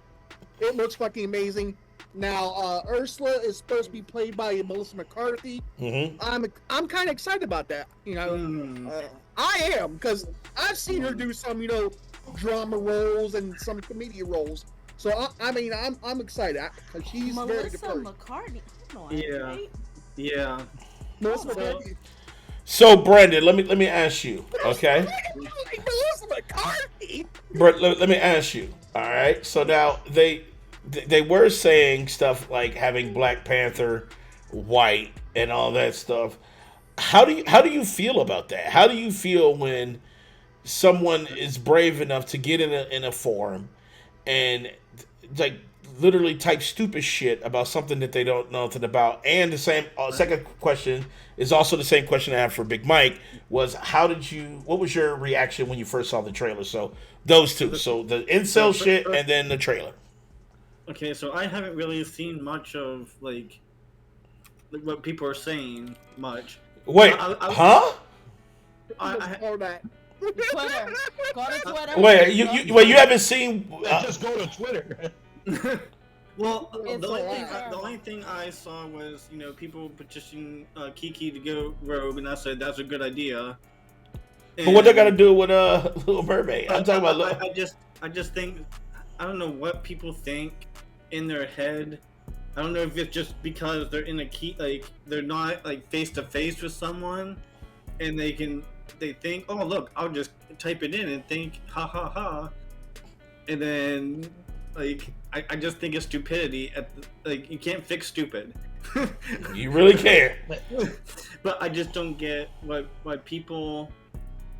It looks fucking amazing. Now, Ursula is supposed to be played by Melissa McCarthy. Mm-hmm. I'm kind of excited about that. You know, I am, because I've seen her do some, you know, drama roles and some comedian roles. So I mean, I'm excited because she's very diverse. Melissa McCarthy. Yeah. Melissa McCarthy. So, Brandon, let me ask you, okay? Melissa McCarthy. Let me ask you. All right. So now they were saying stuff like having Black Panther white and all that stuff. How do you feel about that? How do you feel when someone is brave enough to get in a forum and like literally type stupid shit about something that they don't know nothing about? And the same second question is also the same question I have for Big Mike was what was your reaction when you first saw the trailer? So those two, so the incel shit and then the trailer. Okay, so I haven't really seen much of like what people are saying much. Wait, huh? Twitter. Go to Twitter. Wait, you haven't seen? Just go to Twitter. Well, the only thing I saw was people petitioning Kiki to go rogue, and I said that's a good idea. But what they got to do with Little Mermaid? I'm talking about. I just think I don't know what people think in their head. I don't know if it's just because they're in they're not like face to face with someone, and they think, oh look, I'll just type it in and think ha ha ha, and then I just think it's stupidity. You can't fix stupid. You really can't. But I just don't get why people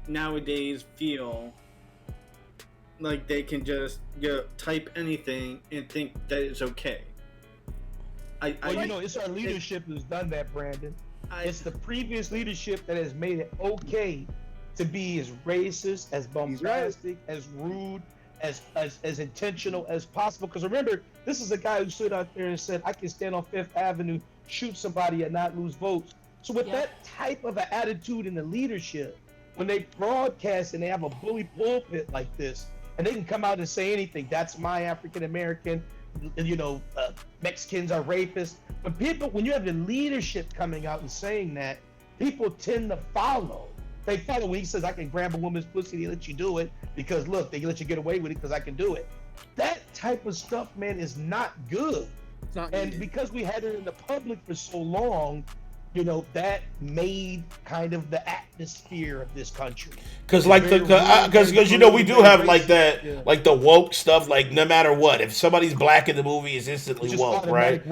nowadays feel like they can just type anything and think that it's okay. It's our leadership who's done that, Brandon. It's the previous leadership that has made it okay to be as racist, as bombastic, as rude, as intentional as possible. Because remember, this is a guy who stood out there and said, I can stand on Fifth Avenue, shoot somebody and not lose votes. So with that type of an attitude in the leadership, when they broadcast and they have a bully pulpit like this, and they can come out and say anything, that's my African American, Mexicans are rapists. But when you have the leadership coming out and saying that, people tend to follow. They follow when he says, I can grab a woman's pussy, they let you do it, because look, they let you get away with it because I can do it. That type of stuff, man, is not good. It's not and needed. Because we had it in the public for so long, that made kind of the atmosphere of this country. Because we do have like that, like the woke stuff. Like no matter what, if somebody's black in the movie, is instantly woke, right?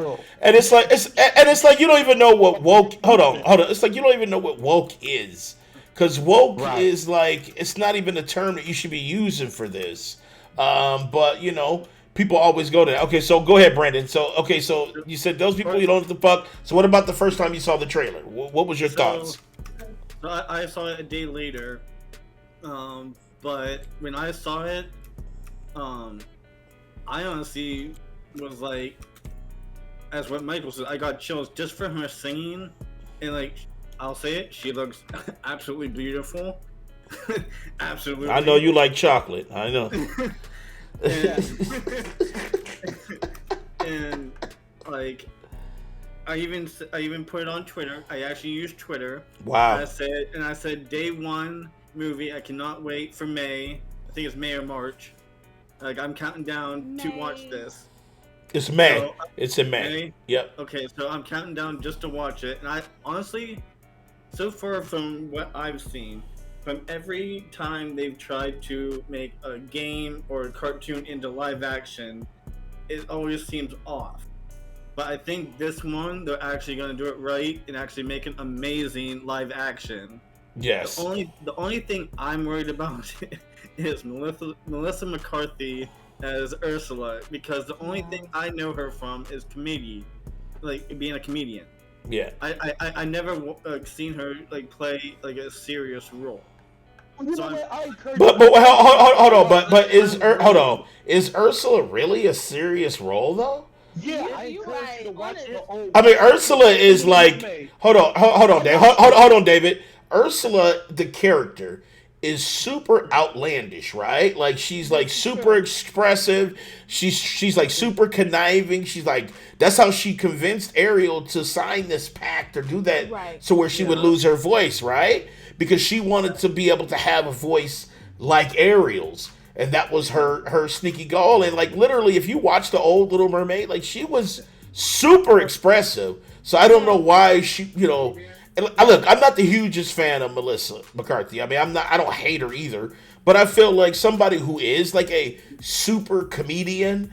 And it's like you don't even know what woke. Hold on. It's like you don't even know what woke is, because woke is like it's not even a term that you should be using for this. But people always go to that. Okay, so go ahead, Brandon. So you said those people you don't have to fuck. So what about the first time you saw the trailer? What was your thoughts? So I saw it a day later, but when I saw it, I honestly was like, as what Michael said, I got chills just from her singing, and I'll say it, she looks absolutely beautiful. Absolutely. I know you like chocolate. I know. And I even put it on Twitter. I actually used Twitter. Wow. I said day one movie. I cannot wait for May. I think it's May or March. I'm counting down to watch this. It's May. So, it's in May. Yep. Okay, so I'm counting down just to watch it. And I honestly, so far from what I've seen, from every time they've tried to make a game or a cartoon into live action, it always seems off. But I think this one, they're actually going to do it right and actually make an amazing live action. Yes. The only thing I'm worried about is Melissa McCarthy as Ursula, because the only thing I know her from is comedy, being a comedian. Yeah. I never seen her play a serious role. But hold on. Is Ursula really a serious role though? Yeah, I encourage you to watch the old. I mean, Ursula is like. Hold on, David. Ursula, the character, is super outlandish, right? Like she's like super expressive. She's like super conniving. She's like that's how she convinced Ariel to sign this pact or do that, so where she would lose her voice, right? Because she wanted to be able to have a voice like Ariel's. And that was her sneaky goal. And literally, if you watch the old Little Mermaid, she was super expressive. So I don't know why she, look, I'm not the hugest fan of Melissa McCarthy. I mean, I don't hate her either. But I feel like somebody who is a super comedian,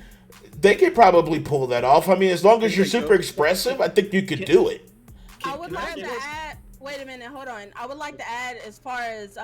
They could probably pull that off. I mean, as long as you're think so. super expressive, I think you could do it. I would like to add. Wait a minute, hold on. I would like to add, as far as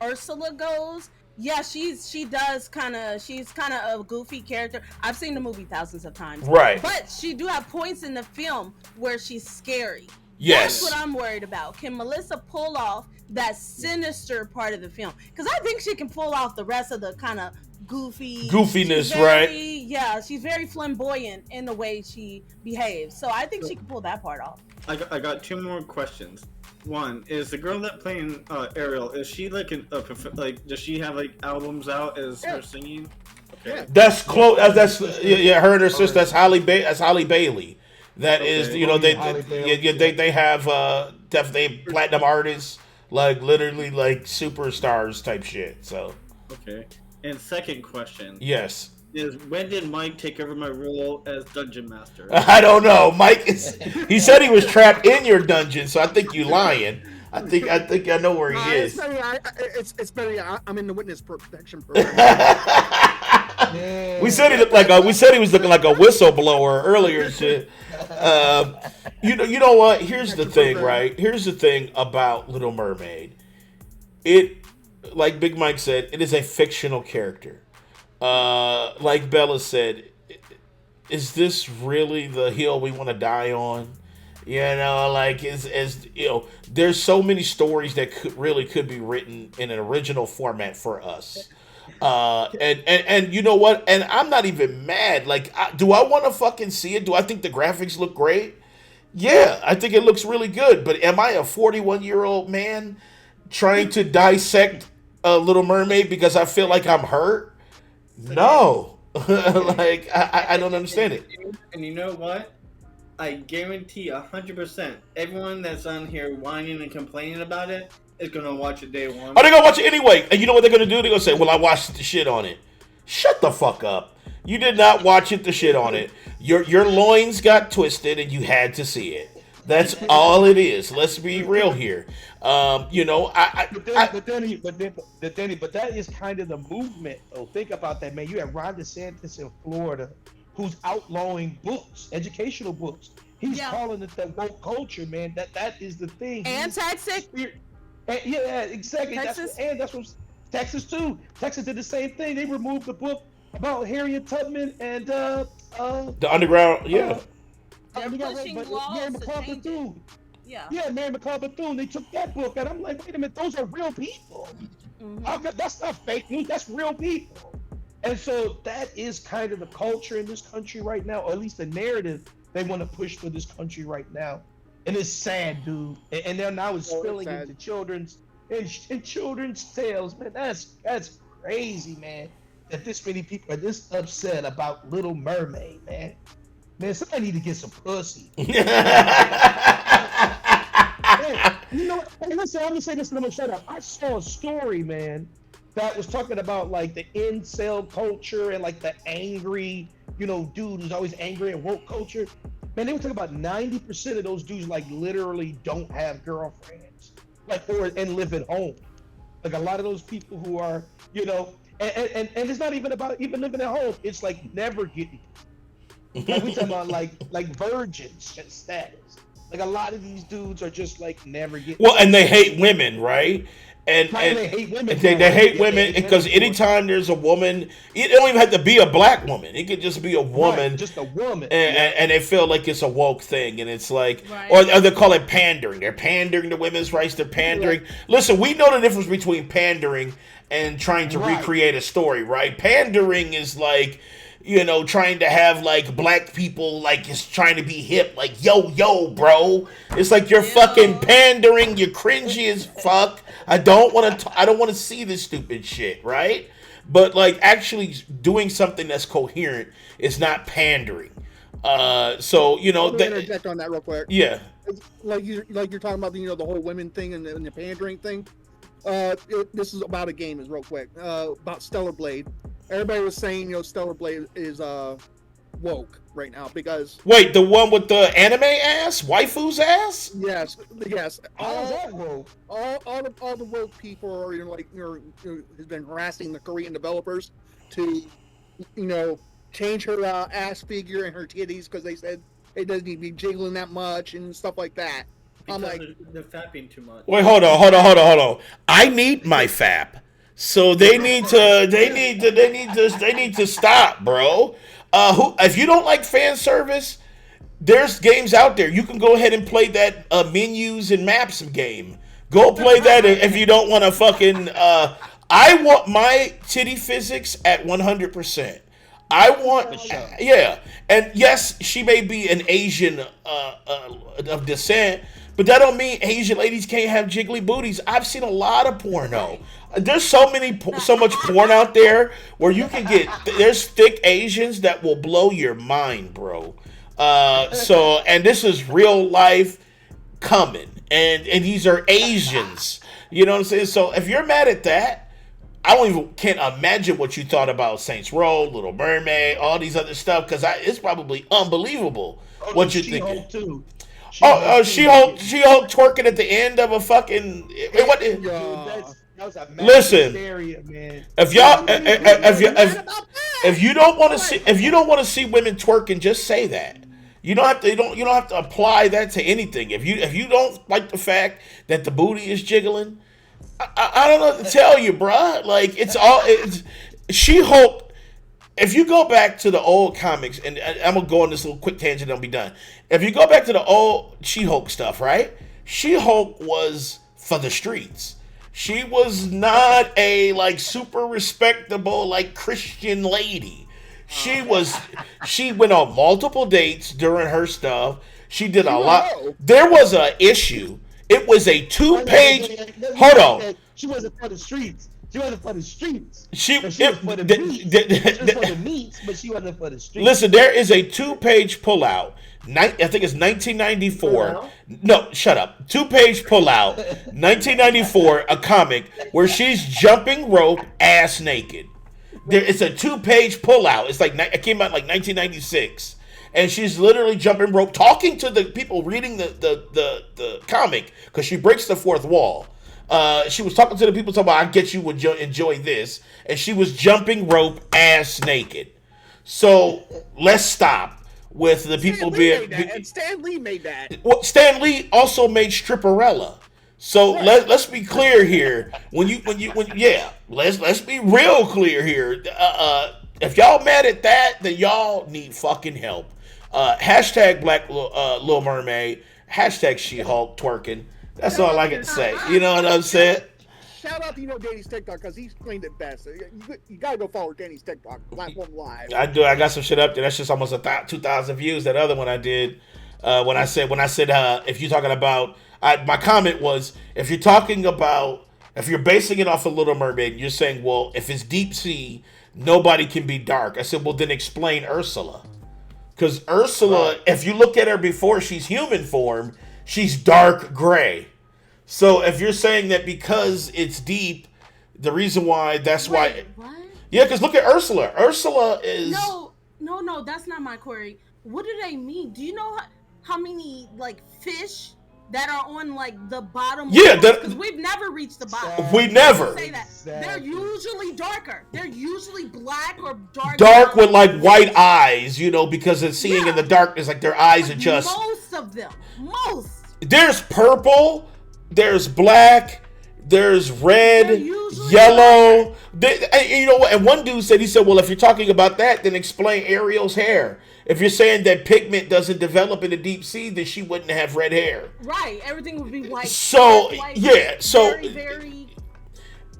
Ursula goes. Yeah, she's kind of a goofy character. I've seen the movie thousands of times. Right. But she do have points in the film where she's scary. Yes. That's what I'm worried about. Can Melissa pull off that sinister part of the film? Because I think she can pull off the rest of the kind of goofiness, very, right? Yeah, she's very flamboyant in the way she behaves. So I think she can pull that part off. I got 2 more questions. One is the girl that playing Ariel. Is she like does she have like albums out as her singing? Okay. That's close. That's her and her sister. That's Holly Bailey. That is, they have definitely platinum artists, like literally like superstars type shit. So. Okay. And second question. Yes. Is when did Mike take over my role as dungeon master? I don't know. Mike he said he was trapped in your dungeon, so I think you lying. I think I know where he is. It's better. I'm in the witness protection program. We said he looked like he was looking like a whistleblower earlier. Shit. You know what? Here's the thing, right? Here's the thing about Little Mermaid. It, like Big Mike said, it is a fictional character. Like Bella said, is this really the hill we want to die on? You know, like as you know, there's so many stories that could be written in an original format for us. And you know what? And I'm not even mad. Like, do I want to fucking see it? Do I think the graphics look great? Yeah, I think it looks really good. But am I a 41-year-old man trying to dissect a Little Mermaid because I feel like I'm hurt? No. Like, I don't understand it. And you know what? I guarantee 100% everyone that's on here whining and complaining about it is going to watch it day one. Oh, they're going to watch it anyway. And you know what they're going to do? They're going to say, well, I watched the shit on it. Shut the fuck up. You did not watch it, the shit on it. Your loins got twisted and you had to see it. That's all it is. Let's be real here. You know, but that is kind of the movement. Oh, think about that, man. You have Ron DeSantis in Florida, who's outlawing books, educational books. He's calling it the woke culture, man. That is the thing. And Texas. Yeah, exactly. Texas. That's what Texas too. Texas did the same thing. They removed the book about Harriet Tubman and the underground. Yeah. They're pushing laws Mary to McLeod change Bethune. Yeah. Yeah, Mary McLeod Bethune. They took that book, and I'm like, wait a minute, those are real people. That's not fake news. That's real people. And so that is kind of the culture in this country right now, or at least the narrative they want to push for this country right now. And it's sad, dude. And they're now spilling into children's tales, man. That's crazy, man. That this many people are this upset about Little Mermaid, man. Man, somebody need to get some pussy. Man, you know, hey, listen, I'm gonna say this and I'm gonna shut up. I saw a story, man, that was talking about like the incel culture and like the angry, you know, dude who's always angry at woke culture. Man, they were talking about 90% of those dudes like literally don't have girlfriends, like and live at home. Like a lot of those people who are, you know, and it's not even about even living at home. It's like never getting. Like we talking about like virgin status. Like a lot of these dudes are just like never getting. Well, and they hate women, right? And they hate women. They hate women because anytime there's a woman, it don't even have to be a black woman. It could just be a woman, right, just a woman, and they feel like it's a woke thing, and it's like, or they call it pandering. They're pandering to women's rights. They're pandering. Right. Listen, we know the difference between pandering and trying to recreate a story, right? Pandering is like, you know, trying to have like black people like just trying to be hip, like yo bro. It's like you're fucking pandering. You're cringy as fuck. I don't want to see this stupid shit, right? But like actually doing something that's coherent is not pandering. So you know, Let me interject on that real quick. Yeah, like you're talking about the the whole women thing and the pandering thing. This is about a game, is real quick. About Stellar Blade. Everybody was saying, Stellar Blade is woke right now because wait, the one with the anime ass, waifu's ass? Yes. All the woke people are has been harassing the Korean developers to change her ass figure and her titties because they said it doesn't need to be jiggling that much and stuff like that. I'm Because like, they're fapping too much. Wait, hold on. I need my fap. So they need to stop, bro. If you don't like fan service, there's games out there. You can go ahead and play that menus and maps game. Go play that if you don't want to fucking. I want my titty physics at 100%. I want, yeah, and yes, she may be an Asian of descent, but that don't mean Asian ladies can't have jiggly booties. I've seen a lot of porno. There's so much porn out there where you can get. There's thick Asians that will blow your mind, bro. And this is real life coming, and these are Asians. You know what I'm saying? So if you're mad at that, I can't imagine what you thought about Saints Row, Little Mermaid, all these other stuff, because it's probably unbelievable what you're thinking. Too. She-Hulk twerking at the end of a fucking. That was a Listen, hysteria, man. If you don't want to see women twerking, just say that. You don't have to apply that to anything. If you don't like the fact that the booty is jiggling, I don't know what to tell you, bruh. Like it's She-Hulk. If you go back to the old comics, and I'm gonna go on this little quick tangent, and I'll be done. If you go back to the old She-Hulk stuff, right? She-Hulk was for the streets. She was not a super respectable Christian lady. She went on multiple dates during her stuff. She did a lot. There was an issue. It was a 2-page. Hold on. She wasn't for the streets. She wasn't for the streets. She was for the meats. She was for the meats, but she wasn't for the streets. Listen, there is a 2-page pullout. I think it's 1994. No, shut up. 2-page pullout. 1994, a comic where she's jumping rope ass naked. It's a 2-page pullout. It's it came out 1996. And she's literally jumping rope, talking to the people reading the comic, because she breaks the fourth wall. She was talking to the people, talking about, I get you would enjoy this. And she was jumping rope ass naked. So let's stop with the people being. And Stan Lee made that. Well, Stan Lee also made Stripperella. So let's be clear here. Let's be real clear here. If y'all mad at that, then y'all need fucking help. Hashtag Black Little Mermaid. Hashtag She-Hulk twerking. That's all I can say. You know what I'm saying? Shout out to Danny's TikTok because he explained it best. You gotta go follow Danny's TikTok platform live. I do. I got some shit up there. That's just almost 2,000 views. That other one I did when I said if you're talking about. My comment was, if you're basing it off of Little Mermaid, you're saying, well, if it's deep sea, nobody can be dark. I said, well, then explain Ursula. Because Ursula, if you look at her before she's human form, she's dark gray. So if you're saying that because it's deep, the reason why, why. What? Yeah, because look at Ursula. Ursula is. No, that's not my query. What do they mean? Do you know how many, fish that are on the bottom? Yeah, because we've never reached the bottom. We never. Say that. They're usually darker. They're usually black or dark. Dark with white eyes, because it's seeing in the darkness, their eyes are just. Most of them. There's purple. There's black. There's red, yellow. You know what? And one dude said, well, if you're talking about that, then explain Ariel's hair. If you're saying that pigment doesn't develop in the deep sea, then she wouldn't have red hair. Right. Everything would be white. So, very, very...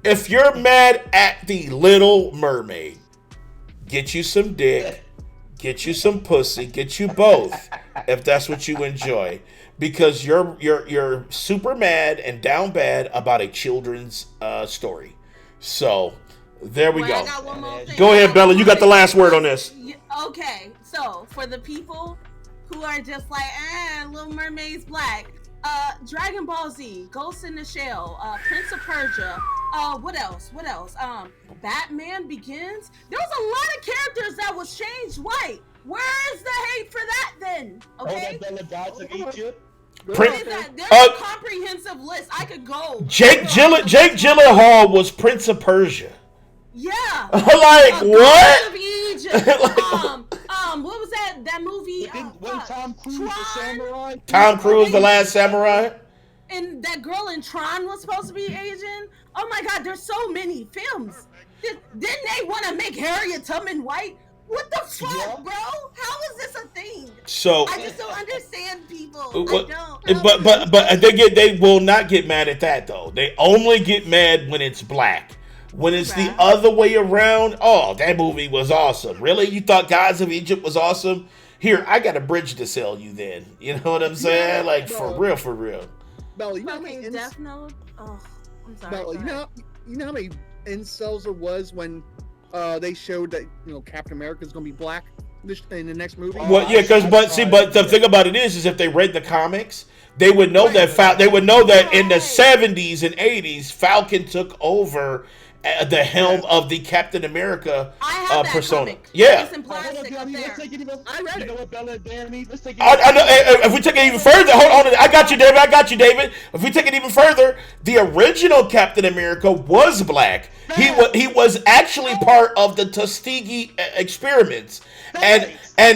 If you're mad at the Little Mermaid, get you some dick, get you some pussy, get you both, if that's what you enjoy. Because you're super mad and down bad about a children's story. So, there we go. Go ahead, Bella. You got the last word on this. Okay, so for the people who are just Little Mermaid's black, Dragon Ball Z, Ghost in the Shell, Prince of Persia, what else? Batman Begins. There was a lot of characters that was changed white. Where is the hate for that then? Okay. That gods of Egypt. There's a comprehensive list. I could go. Jake Gyllenhaal was Prince of Persia. Yeah. What? Of Asia. What was that movie? When Tom Cruise the samurai. Tom Cruise, The Last Samurai. And that girl in Tron was supposed to be Asian. Oh my God, there's so many films. Didn't they want to make Harriet Tubman white? What the fuck, bro? How is this a thing? So I just don't understand people. But they will not get mad at that though. They only get mad when it's black. When it's the other way around, oh, that movie was awesome. Really? You thought Gods of Egypt was awesome? Here, I got a bridge to sell you then. You know what I'm saying? Like, for real, for real. Bella, you know how many Death Note? Oh, I'm sorry. Bella, you know how many incels there was when they showed that, you know, Captain America is going to be black in the next movie? Well, yeah, but the thing about it is if they read the comics, they would know that in the 70s and 80s, Falcon took over the helm of the Captain America persona. Comic. Yeah. Let's take it even. I read it. You know what, Bella and Danny? Let's take it. I know. If we take it even further, hold on. I got you, David. If we take it even further, the original Captain America was black. He was actually part of the Tuskegee experiments, and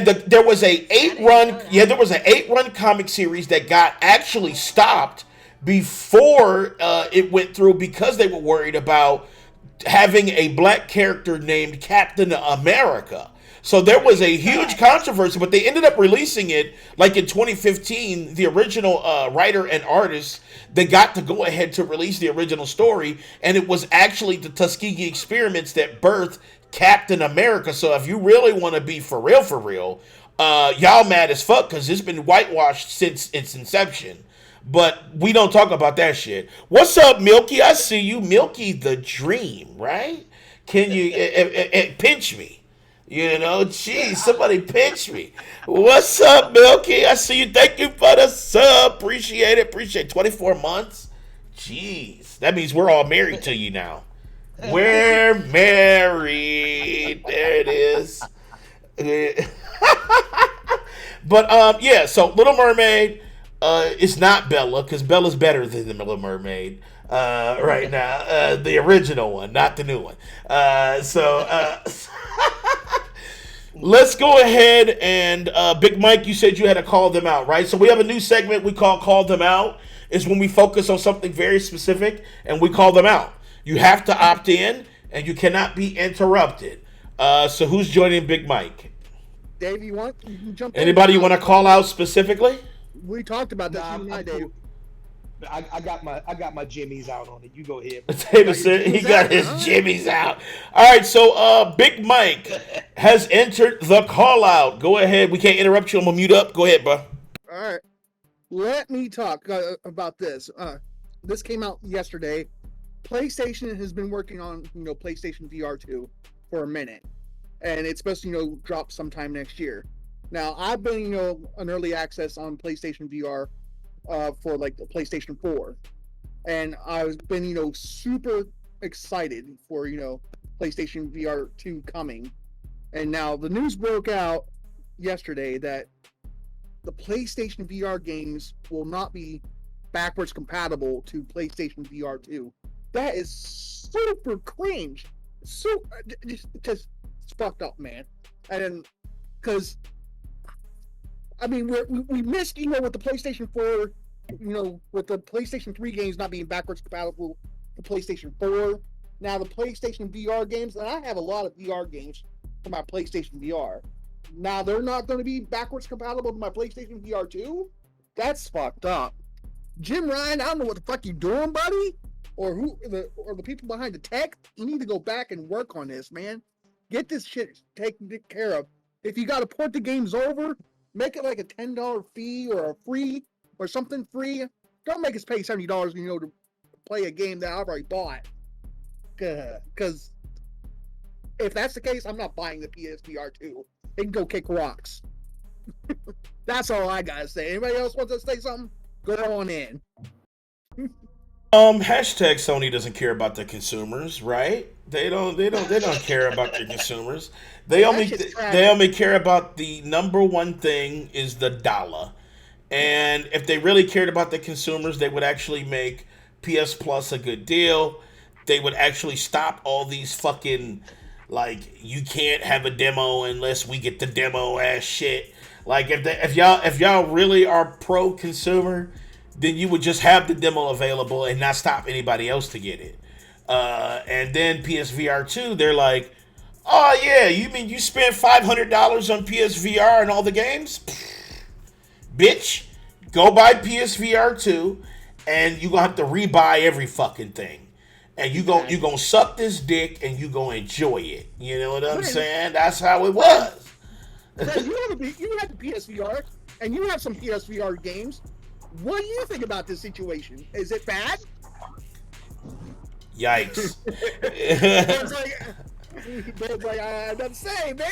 there was a 8-run comic series that got actually stopped before it went through because they were worried about having a black character named Captain America. So there was a huge controversy, but they ended up releasing it like in 2015. The original writer and artist, they got to go ahead to release the original story, and it was actually the Tuskegee experiments that birthed Captain America. So if you really want to be for real, y'all mad as fuck because it's been whitewashed since its inception. But we don't talk about that shit. What's up, Milky? I see you. Milky the Dream, right? Can you pinch me? You know, geez, somebody pinch me. What's up, Milky? I see you. Thank you for the sub. Appreciate it. 24 months. Jeez. That means we're all married to you now. We're married. There it is. But, yeah, so Little Mermaid. It's not Bella because Bella's better than the Little Mermaid right now. The original one, not the new one. Let's go ahead and Big Mike, you said you had to call them out, right? So we have a new segment we call them out. Is when we focus on something very specific and we call them out. You have to opt in and you cannot be interrupted. So who's joining Big Mike? Dave, you can jump in. Anybody you want to call out specifically? We talked about this. Dave. I got my jimmies out on it. You go ahead. David said he got his jimmies out. All right, so Big Mike has entered the call out. Go ahead. We can't interrupt you. I'm gonna mute up. Go ahead, bro. All right. Let me talk about this. This came out yesterday. PlayStation has been working on, PlayStation VR 2 for a minute, and it's supposed to, drop sometime next year. Now, I've been, an early access on PlayStation VR for like the PlayStation 4, and I've been, super excited for, PlayStation VR 2 coming. And now the news broke out yesterday that the PlayStation VR games will not be backwards compatible to PlayStation VR 2. That is super cringe. Just it's fucked up, man. And because we missed, with the PlayStation 4, with the PlayStation 3 games not being backwards compatible to PlayStation 4. Now the PlayStation VR games, and I have a lot of VR games for my PlayStation VR. Now they're not going to be backwards compatible to my PlayStation VR 2? That's fucked up. Jim Ryan, I don't know what the fuck you doing, buddy, or the people behind the tech. You need to go back and work on this, man. Get this shit taken care of. If you got to port the games over, make it like a $10 fee or a free or something free. Don't make us pay $70, to play a game that I've already bought. Because if that's the case, I'm not buying the PSVR 2. It can go kick rocks. That's all I gotta say. Anybody else want to say something? Go on in. Hashtag Sony doesn't care about the consumers, right? They don't care about the consumers. They only care about the number one thing is the dollar. And if they really cared about the consumers, they would actually make PS Plus a good deal. They would actually stop all these fucking Like, you can't have a demo unless we get the demo ass shit. Like, if y'all really are pro consumer, then you would just have the demo available and not stop anybody else to get it. And then PSVR 2, they're like, oh yeah, you mean you spent $500 on PSVR and all the games? Bitch, go buy PSVR 2 and you're gonna have to rebuy every fucking thing. And you gonna suck this dick and you gonna enjoy it. You know what I'm saying? That's how it was. You have the PSVR and you have some PSVR games. What do you think about this situation? Is it bad? Yikes. It's like I have to say, man.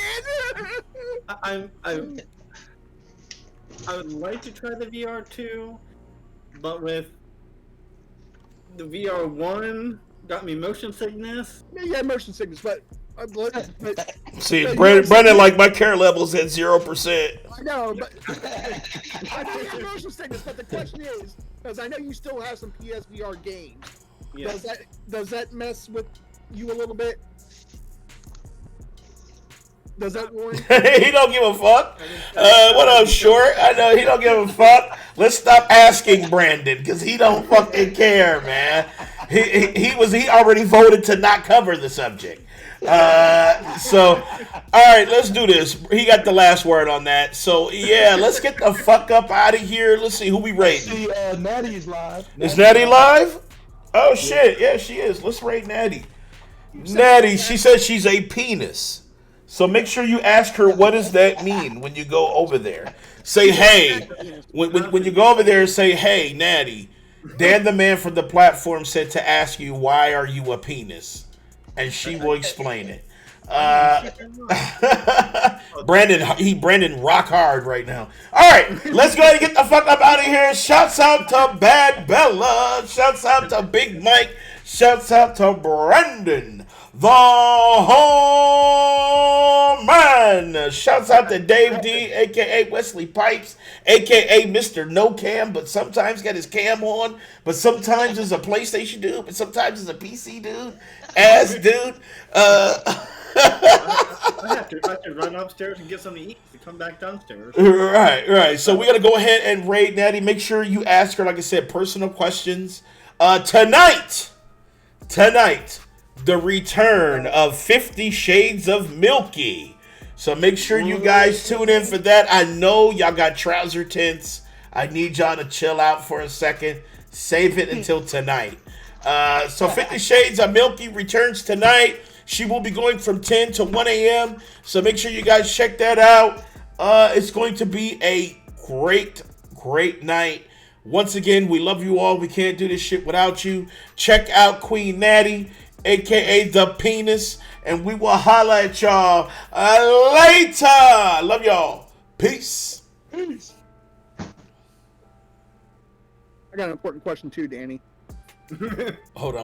I would like to try the VR 2, but with the VR 1 got me motion sickness. Yeah, motion sickness, but see, Brandon, like my care level's at 0%. I know, but I know you have motion sickness. But the question is, because I know you still have some PSVR games. Yes. Does that mess with you a little bit? Does that worry? He don't give a fuck. What up, Short? I know he don't give a fuck. Let's stop asking Brandon because he don't fucking care, man. He already voted to not cover the subject. So, all right, let's do this. He got the last word on that. So, yeah, let's get the fuck up out of here. Let's see who we rating. See, Natty's live. Is Natty live? Oh shit, yeah, she is. Let's rate Natty. Natty, she says she's a penis. So make sure you ask her what does that mean when you go over there. Say, hey, when you go over there, say, hey, Natty, Dan the man from the platform said to ask you, why are you a penis? And she will explain it. Brandon rock hard right now. All right, let's go ahead and get the fuck up out of here. Shouts out to Bad Bella. Shouts out to Big Mike. Shouts out to Brandon, the home man. Shouts out to Dave D, a.k.a. Wesley Pipes, a.k.a. Mr. No Cam, but sometimes got his cam on, but sometimes is a PlayStation dude, but sometimes is a PC dude, ass dude. I have to run upstairs and get something to eat to come back downstairs. Right. So we got to go ahead and raid Natty. Make sure you ask her, like I said, personal questions. Tonight, the return of 50 Shades of Milky. So make sure you guys tune in for that. I know y'all got trouser tints. I need y'all to chill out for a second. Save it until tonight. So 50 Shades of Milky returns tonight. She will be going from 10 to 1 a.m. So make sure you guys check that out. It's going to be a great night. Once again, we love you all. We can't do this shit without you. Check out Queen Natty, a.k.a. The Penis. And we will holla at y'all later. Love y'all. Peace. I got an important question too, Danny. Hold on.